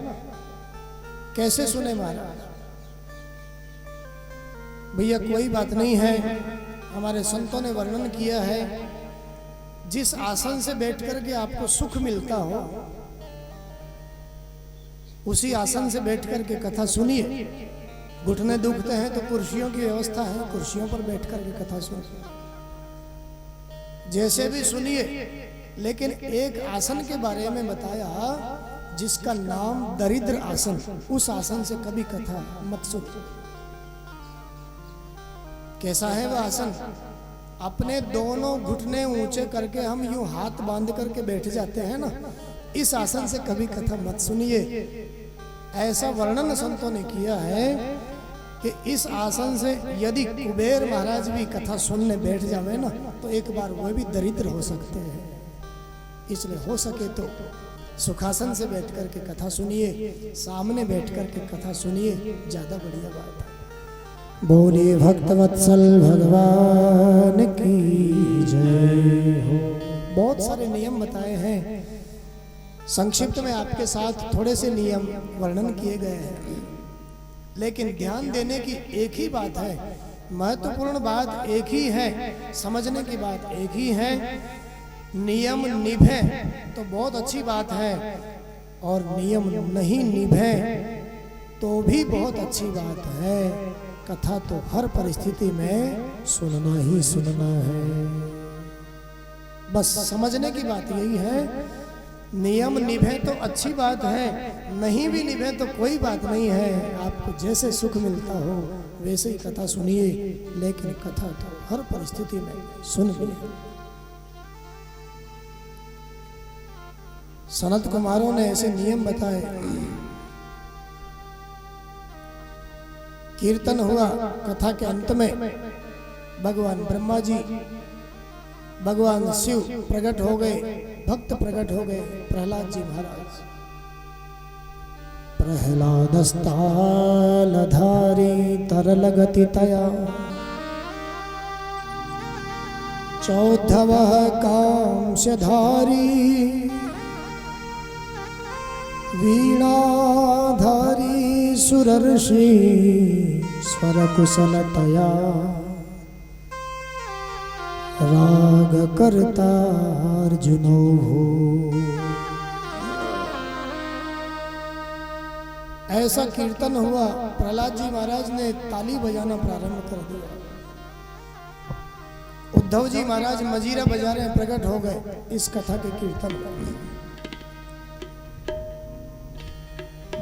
कैसे सुने महाराज? भैया कोई बात नहीं है, हमारे संतों ने वर्णन किया है, जिस आसन से बैठ करके आपको सुख मिलता हो, उसी आसन से बैठ करके कथा सुनिए। घुटने दुखते हैं तो कुर्सियों की व्यवस्था है, कुर्सियों पर बैठ करके कथा सुनिए, जैसे भी सुनिए। लेकिन एक आसन के बारे में बताया जिसका नाम दरिद्र आसन, उस आसन से कभी कथा मत सुनिए। कैसा है वह आसन? अपने दोनों घुटने ऊंचे करके हम यूं हाथ बांध करके बैठ जाते हैं ना, इस आसन से कभी कथा मत सुनिए। ऐसा वर्णन संतों ने किया है कि इस आसन से यदि कुबेर महाराज भी कथा सुनने बैठ जावे ना, तो एक बार वह भी दरिद्र हो सकते हैं। इसलिए हो सके तो सुखासन से बैठ करके कथा सुनिए, सामने बैठ करके कथा सुनिए, ज्यादा बढ़िया बात है। बोलिए भक्तवत्सल भगवान की जय हो। बहुत सारे नियम बताए हैं, संक्षिप्त में आपके साथ थोड़े से नियम वर्णन किए गए हैं, लेकिन ध्यान देने की एक ही बात है, महत्वपूर्ण बात एक ही है, समझने की बात एक ही है। नियम निभे तो बहुत अच्छी बात है, और नियम नहीं निभे तो भी बहुत अच्छी बात है। कथा तो हर परिस्थिति में सुनना ही सुनना है, बस समझने की बात यही है। नियम निभे तो अच्छी बात है, नहीं भी निभे तो कोई बात नहीं है। आपको जैसे सुख मिलता हो वैसे ही कथा सुनिए, लेकिन कथा तो हर परिस्थिति में सुनिए। सनत कुमारों ने ऐसे नियम बताए। कीर्तन हुआ, कथा के अंत में भगवान ब्रह्मा जी, भगवान शिव प्रकट हो गए, भक्त प्रकट हो गए, प्रहलाद जी महाराज। प्रहलादस्तालधारी तरलगति तया, चौद्धवः कांस्यधारी वीणाधारी सुरर्षि स्वरकुशलतया, राग करता अर्जुनो हो। ऐसा कीर्तन हुआ, प्रहलाद जी महाराज ने ताली बजाना प्रारंभ कर दिया। उद्धव जी महाराज मजीरा बजा रहे प्रकट हो गए इस कथा के कीर्तन में।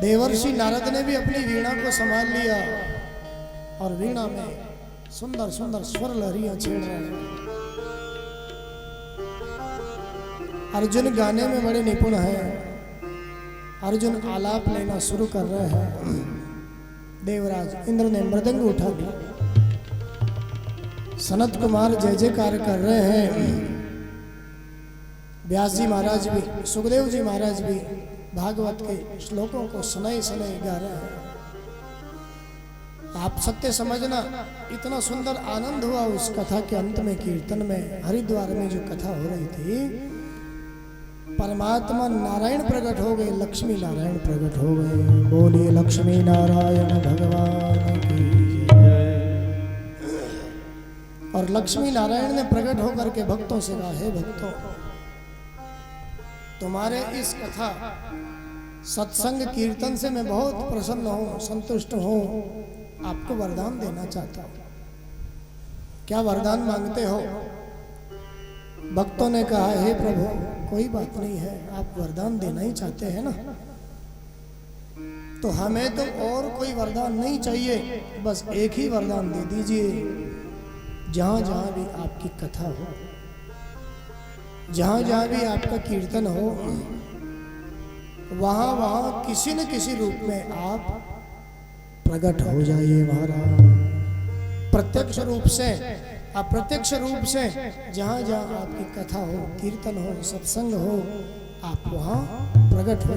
देवर्षि नारद ने भी अपनी वीणा को संभाल लिया और वीणा में सुंदर सुंदर स्वर लहरियां छेड़ रहे हैं। अर्जुन गाने में बड़े निपुण हैं। अर्जुन आलाप लेना शुरू कर रहे हैं। देवराज इंद्र ने मृदंग उठा लिया। सनत कुमार जय जयकार कर रहे हैं। व्यास जी महाराज भी, सुखदेव जी महाराज भी भागवत के श्लोकों को सुनाई सुनाई गा रहे हैं। आप सत्य समझना, इतना सुंदर आनंद हुआ उस कथा के अंत में। कीर्तन में हरिद्वार में जो कथा हो रही थी, परमात्मा नारायण प्रकट हो गए, लक्ष्मी नारायण प्रकट हो गए। बोलिए लक्ष्मी नारायण भगवान की जय। और लक्ष्मी नारायण ने प्रकट होकर के भक्तों से कहा, हे भक्तों, तुम्हारे इस कथा सत्संग कीर्तन से मैं बहुत प्रसन्न हूं, संतुष्ट हूं, आपको वरदान देना चाहता हूं। क्या वरदान मांगते हो? भक्तों ने कहा, हे प्रभु, कोई बात नहीं है, आप वरदान देना ही चाहते हैं ना, तो हमें तो और कोई वरदान नहीं चाहिए, बस एक ही वरदान दे दीजिए। जहां जहां भी आपकी कथा हो, जहां जहां भी आपका कीर्तन हो, वहां वहां किसी न किसी रूप में आप प्रकट हो जाइए महाराज। प्रत्यक्ष रूप से, अप्रत्यक्ष रूप से, जहां जहां आपकी कथा हो, कीर्तन हो, सत्संग हो, आप वहां प्रकट हो।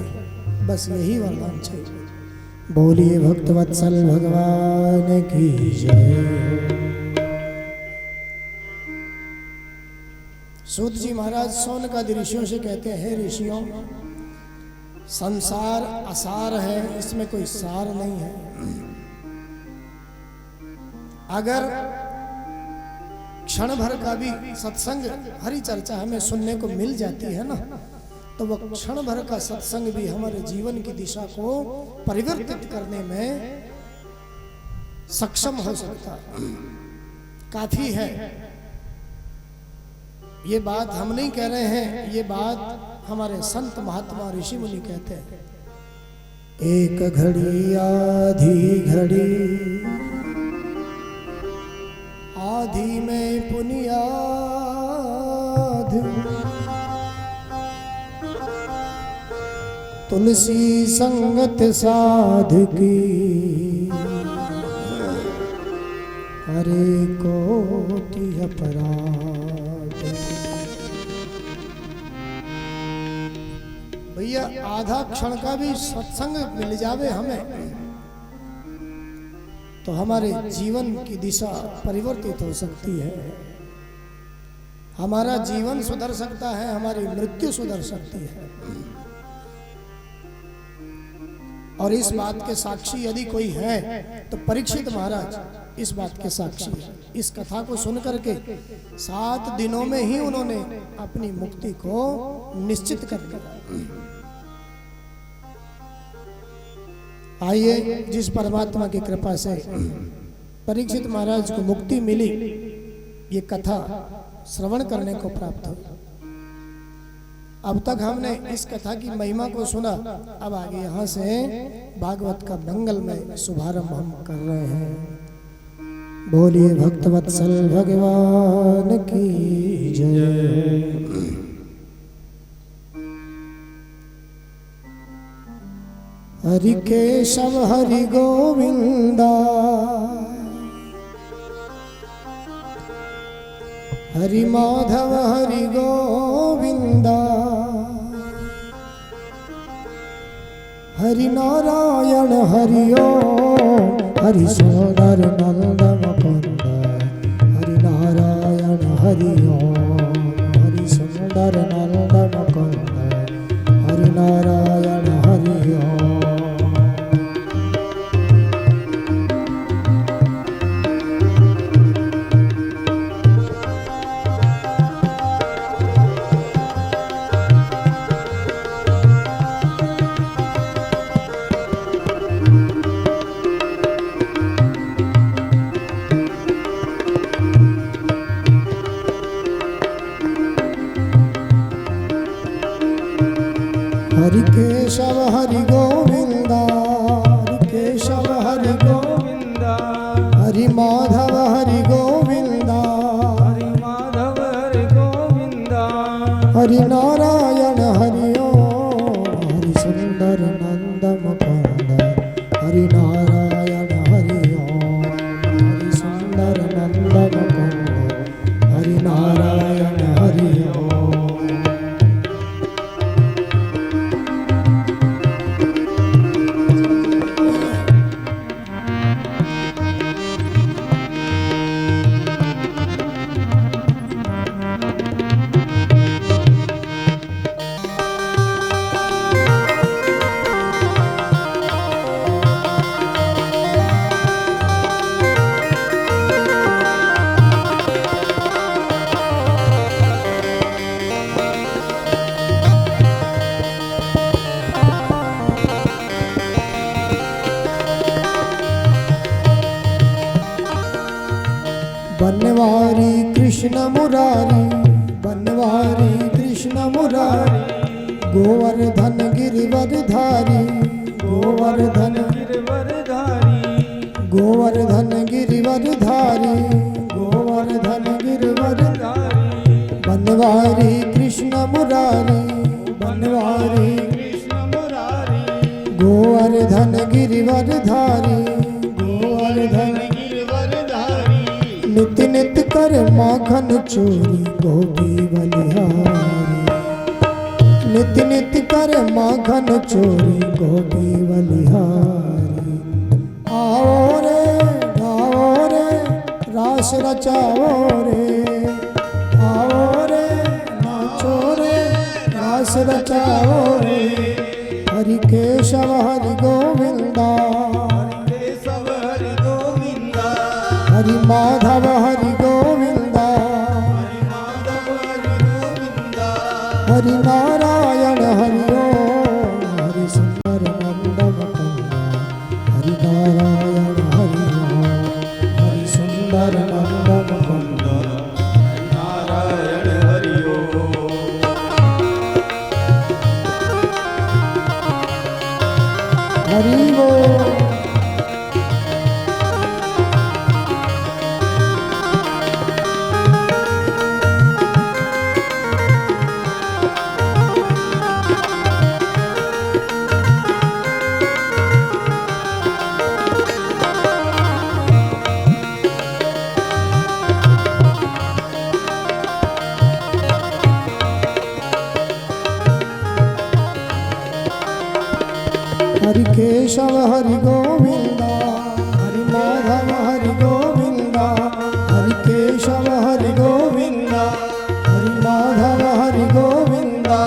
बस यही वरदान चाहिए। बोलिए भक्तवत्सल भगवान की जय। सूत जी महाराज सोनकादि ऋषियों से कहते हैं, हे ऋषियों, संसार असार है, इसमें कोई सार नहीं है। अगर क्षण भर का भी सत्संग, हरि चर्चा हमें सुनने को मिल जाती है ना, तो वह क्षण भर का सत्संग भी हमारे जीवन की दिशा को परिवर्तित करने में सक्षम हो सकता, काफी है। ये बात हम नहीं कह रहे हैं, ये बात हमारे संत महात्मा ऋषि मुनि कहते हैं। एक घड़ी आधी घड़ी, आधी में पुनियाद, तुलसी संगत साध की, हरे कोटि अपराध। भैया आधा क्षण का भी सत्संग मिल जावे हमें, तो हमारे जीवन की दिशा परिवर्तित हो सकती है। हमारा जीवन सुधर सकता है, हमारी मृत्यु सुधर सकती है। और इस बात के साक्षी यदि कोई है तो परीक्षित महाराज इस बात के साक्षी है। इस कथा को सुनकर के 7 दिनों में ही उन्होंने अपनी मुक्ति को निश्चित कर लिया। आइए, जिस परमात्मा की कृपा से परीक्षित महाराज को मुक्ति मिली, ये कथा श्रवण करने को प्राप्त हो। अब तक हमने इस कथा की महिमा को सुना, अब आगे यहाँ से भागवत का मंगलमय शुभारंभ हम कर रहे हैं। बोलिए भक्तवत्सल भगवान की जय। हरि केशव हरि गोविंदा, हरि माधव हरि गोविंदा, हरि नारायण हरि ओम, हरि सुंदर नंद मुकुंद, हरि नारायण हरि ओम, हरि सुंदर नंद मुकुंद, हरि नारायण हरि ओम। हरि केशव हरि गोविंदा, हरि केशव हरि गोविंदा, हरि माधव हरि गोविंदा, हरि माधव हरि गोविंदा, हरि नारायण हरि ओम, हरि सुंदर नंद मुकुंद, हरि नारायण हरि ओम, हरि सुंदर नंद मुकुंद, हरि नारायण हरि ओम। बनवारी कृष्ण मुरारी, बनवारी कृष्ण मुरारी, गोवर्धन गिरिवरधारी, गोवर्धन गिरवरधारी, गोवर्धन गिरिवरधारी, गोवर्धन गिरिवरधारी, बनवारी कृष्ण मुरारी, बनवारी कृष्ण मुरारी, गोवर्धन गिरिवरधारी, गोवर्धन नित नित कर माखन चोरी गोपी बलिहारी, नित नित कर माखन चोरी गोपी बलिहारी। आओ रे गाओ रे रास रचाओ रे, आओ रे नाचो रे रास रचाओ रे, हरि केशव हरि गोविंदा, हरि माधव हरि गोविंदा, हरि नारायण हरि ओम, हरि सुंदर नंद मुकुंद, हरि नारायण हरि ओम, हरि सुंदर नंद मुकुंद, नारायण हरि ओम। हरि बोल। हरि केशव हरि गोविंदा, हरि माधव हरि गोविंदा, हरि केशव हरि गोविंदा, हरि माधव हरि गोविंदा,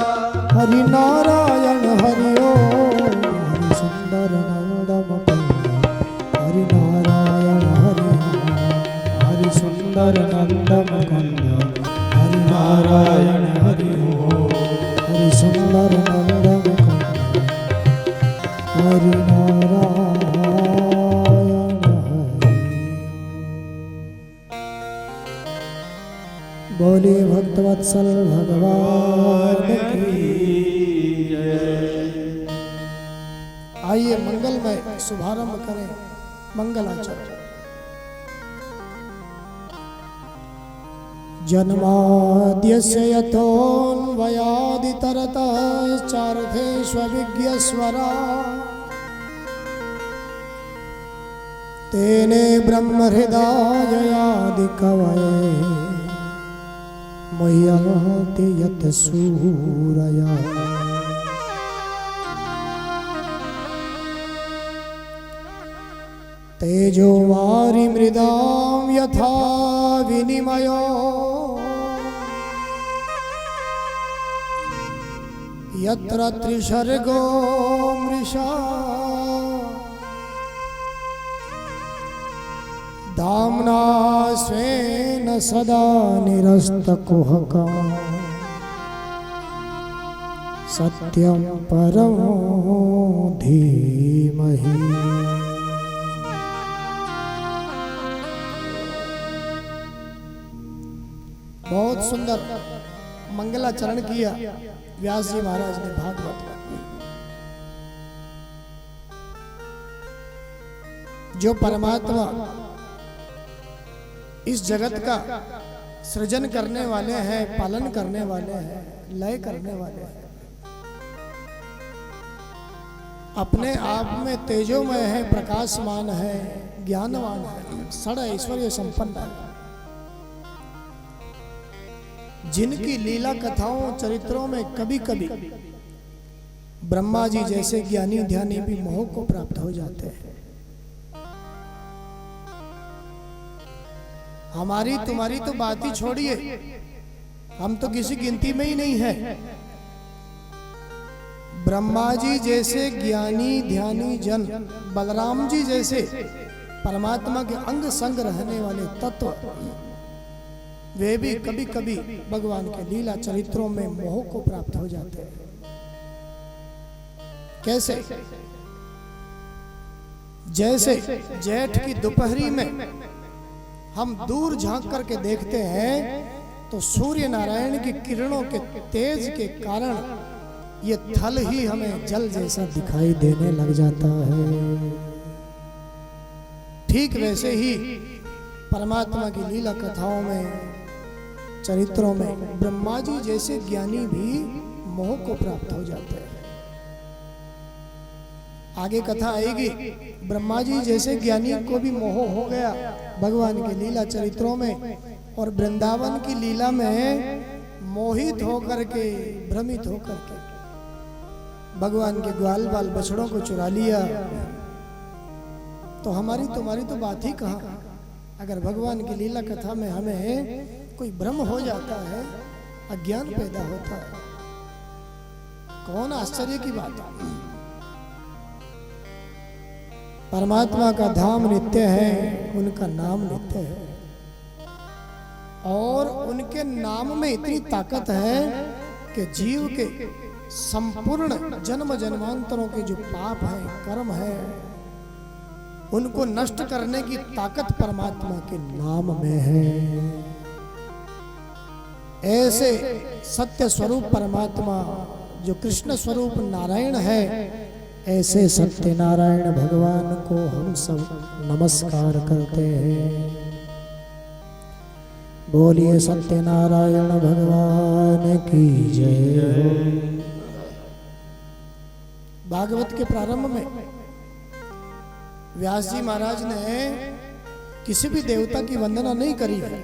हरि नारायण हरि ओम, हरि सुंदर नंद मुकुंद, हरि नारायण हरि ओम, हरि सुंदर नंद मुकुंद, हरि नारायण हरि ओम, हरि सुंदर नंद मुकुंद, हरि नारायण हरि। बोले भक्तवत्सल भगवान की जय। आइए मंगलमय शुभारंभ करें मंगलाचरण। जन्माद्यस्य यतोऽन्वयादितरतश्चार्थेष्वभिज्ञस्वरा, तेने ब्रह्महृदाययादिकवये मुह्यन्ति यत् सूरया। तेजो वारिमृदां यथा विनिमयो यत्र त्रिसर्गो मृषा, धाम्ना स्वेन सदा निरस्तकुहका, सत्यं परमो धीमहि। बहुत सुंदर मंगलाचरण किया व्यास जी महाराज ने भागवत में। जो परमात्मा इस जगत का सृजन करने वाले हैं, पालन करने वाले हैं, लय करने वाले हैं, अपने आप में तेजोमय है, प्रकाशमान है, ज्ञानवान है, षड ऐश्वर्य संपन्न है, जिनकी लीला कथाओं चरित्रों में कभी कभी ब्रह्मा जी जैसे ज्ञानी ध्यानी भी मोह को प्राप्त हो जाते हैं। हमारी तुम्हारी तो बात ही छोड़िए, हम तो किसी गिनती में ही नहीं है। ब्रह्मा जी जैसे ज्ञानी ध्यानी जन, बलराम जी जैसे परमात्मा के अंग संग रहने वाले तत्व, वे भी कभी कभी भगवान के लीला चरित्रों में मोह को प्राप्त हो जाते हैं। कैसे? जैसे जेठ की दोपहरी में हम दूर झांक करके देखते हैं तो सूर्य नारायण की किरणों के तेज के कारण ये थल ही हमें जल जैसा दिखाई देने लग जाता है। ठीक वैसे ही परमात्मा की लीला कथाओं में, चरित्रों में ब्रह्मा जी जैसे ज्ञानी भी मोह को प्राप्त हो जाते हैं। आगे कथा आएगी, ब्रह्मा जी जैसे ज्ञानी को भी मोह हो गया भगवान की लीला चरित्रों में, और वृंदावन की लीला में मोहित होकर के, भ्रमित होकर के भगवान के ग्वाल बाल बछड़ों को चुरा लिया। तो हमारी तुम्हारी तो बात ही कहाँ। अगर भगवान की लीला कथा में हमें कोई भ्रम हो जाता है, अज्ञान पैदा होता है, कौन आश्चर्य की बात है। परमात्मा का धाम नित्य है, उनका नाम नित्य है, और उनके नाम में इतनी ताकत है कि जीव के संपूर्ण जन्म जन्मांतरों के जो पाप है, कर्म है, उनको नष्ट करने की ताकत परमात्मा के नाम में है। ऐसे सत्य स्वरूप परमात्मा जो कृष्ण स्वरूप नारायण है, ऐसे सत्य नारायण भगवान को हम सब नमस्कार करते हैं। बोलिए सत्य नारायण भगवान की जय हो। भागवत के प्रारंभ में व्यास जी महाराज ने किसी भी देवता की वंदना नहीं करी है,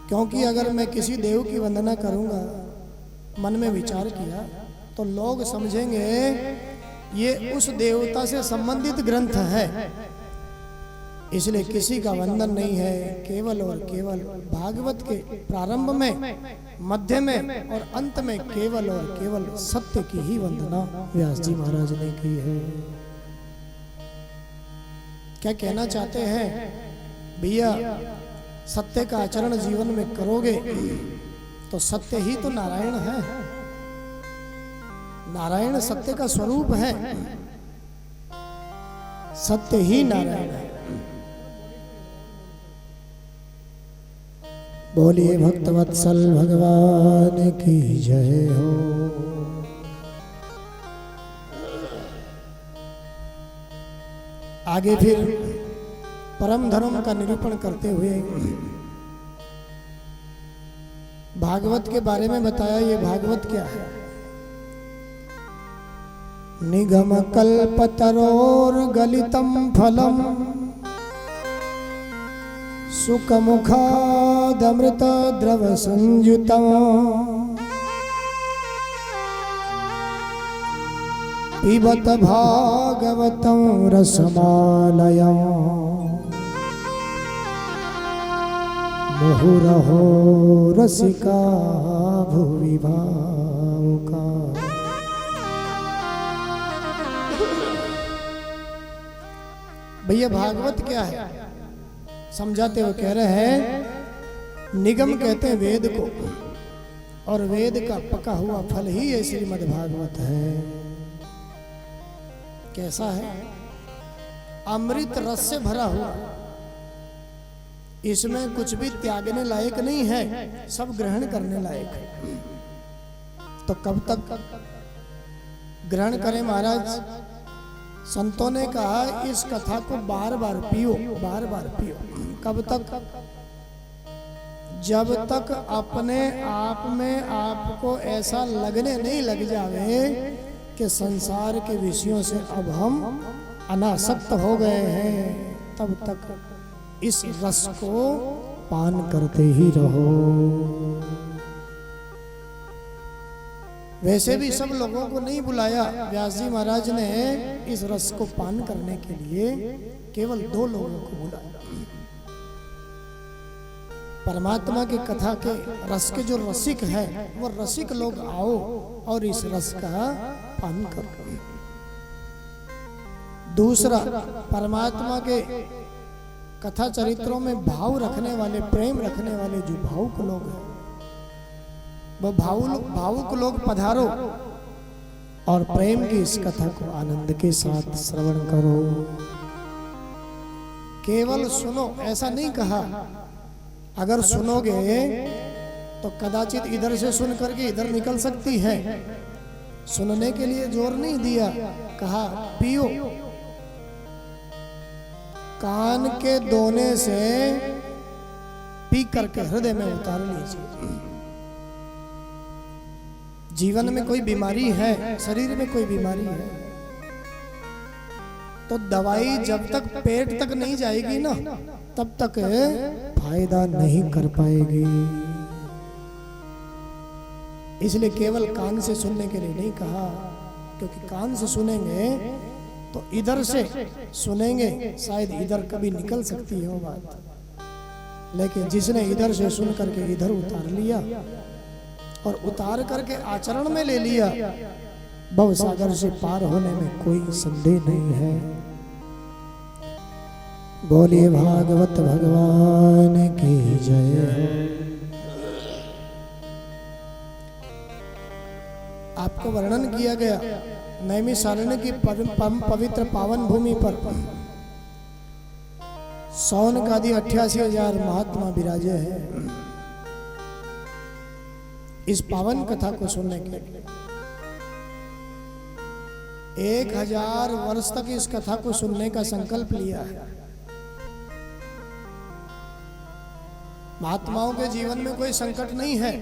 क्योंकि अगर मैं किसी देव की वंदना करूंगा, मन में विचार किया, तो लोग समझेंगे ये उस देवता से संबंधित ग्रंथ है, इसलिए किसी का वंदन नहीं है। केवल और केवल भागवत के प्रारंभ में, मध्य में और अंत में केवल और केवल सत्य की ही वंदना व्यास जी महाराज ने की है। क्या कहना चाहते हैं भैया? सत्य का आचरण जीवन में करोगे तो सत्य ही तो नारायण है। नारायण सत्य का स्वरूप है, सत्य ही नारायण है। बोलिए भक्तवत्सल भगवान की जय हो। आगे फिर परम धर्म का निरूपण करते हुए भागवत के बारे में बताया। ये भागवत क्या है? निगम कल्पतरोर गलितम फलम सुखमुखादमृत द्रव संयुतम पिबत भागवतं रसमालयं मुहुरहो रसिका भुवि भावुका। भैया भागवत क्या है समझाते हुए कह रहे हैं, निगम कहते हैं वेद को, और वेद का पका हुआ फल ही ये श्रीमद् भागवत है। कैसा है? अमृत रस से भरा हुआ, इसमें कुछ भी त्यागने लायक नहीं है, सब ग्रहण करने लायक है। तो कब तक ग्रहण करें महाराज? संतों ने कहा इस कथा को बार बार पियो, बार बार पियो। कब तक? जब तक अपने आप में आपको ऐसा लगने नहीं लग जावे कि संसार के विषयों से अब हम अनासक्त हो गए हैं, तब तक इस रस को पान करते ही रहो। वैसे भी सब लोगों को नहीं बुलाया, व्यास जी महाराज ने इस रस को पान करने के लिए केवल 2 लोगों को बुलाया। परमात्मा की कथा के रस के जो रसिक हैं वो रसिक लोग आओ और इस रस का पान करो। दूसरा, परमात्मा के कथा चरित्रों में भाव रखने वाले, प्रेम रखने वाले जो भावुक लोग हैं, वो भावुक लोग पधारो और प्रेम की इस कथा को आनंद के साथ श्रवण करो। केवल सुनो ऐसा नहीं कहा। अगर सुनोगे तो कदाचित इधर से सुन करके इधर निकल सकती है। सुनने के लिए जोर नहीं दिया, कहा पियो। कान के दोने से पी करके हृदय में उतार लीजिए। जीवन में कोई बीमारी है, शरीर में कोई बीमारी है, तो दवाई जब तक पेट तक नहीं जाएगी ना, तब तक फायदा नहीं कर पाएगी। इसलिए केवल कान से सुनने के लिए नहीं कहा, क्योंकि कान से सुनेंगे तो इधर से सुनेंगे, शायद इधर कभी निकल सकती है वो बात। लेकिन जिसने इधर से सुन करके इधर उतार लिया और उतार करके आचरण में ले लिया, भव सागर से पार होने में कोई संदेह नहीं है। बोलिए भागवत भगवान की जय। आपको वर्णन किया गया नैमिषारण्य की पवित्र पावन भूमि पर सौन का 88,000 महात्मा विराजे हैं। इस पावन कथा को सुनने के लिए 1000 वर्ष तक इस कथा को सुनने का संकल्प लिया है। महात्माओं के जीवन में कोई संकट नहीं है,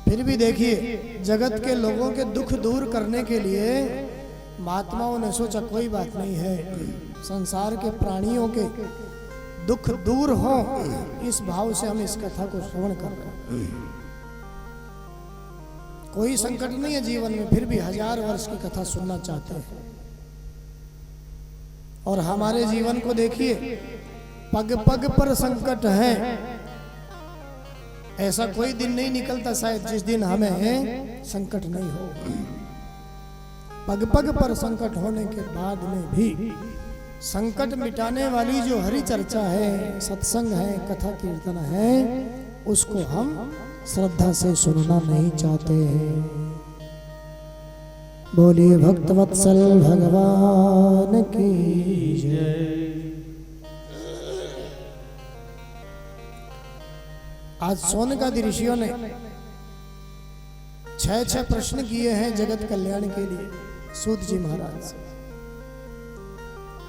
फिर भी देखिए जगत के लोगों के दुख दूर करने के लिए महात्माओं ने सोचा कोई बात नहीं है, संसार के प्राणियों के दुख दूर हो, इस भाव से हम इस कथा को श्रवण कर रहे हैं। कोई संकट नहीं है जीवन में, फिर भी 1000 वर्ष की कथा सुनना चाहते हैं। और हमारे जीवन को देखिए, पग पग पर संकट है। ऐसा कोई दिन नहीं निकलता शायद जिस दिन हमें संकट नहीं हो। पग पग पर संकट होने के बाद में भी संकट मिटाने वाली जो हरि चर्चा है, सत्संग है, कथा कीर्तन है, उसको हम श्रद्धा से सुनना नहीं चाहते हैं। बोलिए भक्तवत्सल भगवान की जय। आज सोनकादि ऋषियों ने 6 प्रश्न किए हैं जगत कल्याण के लिए सूत जी महाराज से,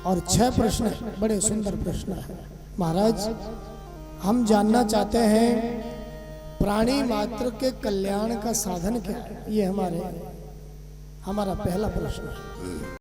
और 6 प्रश्न बड़े सुंदर प्रश्न है। महाराज, हम जानना चाहते हैं प्राणी मात्र के कल्याण का साधन क्या है, ये हमारा पहला प्रश्न है।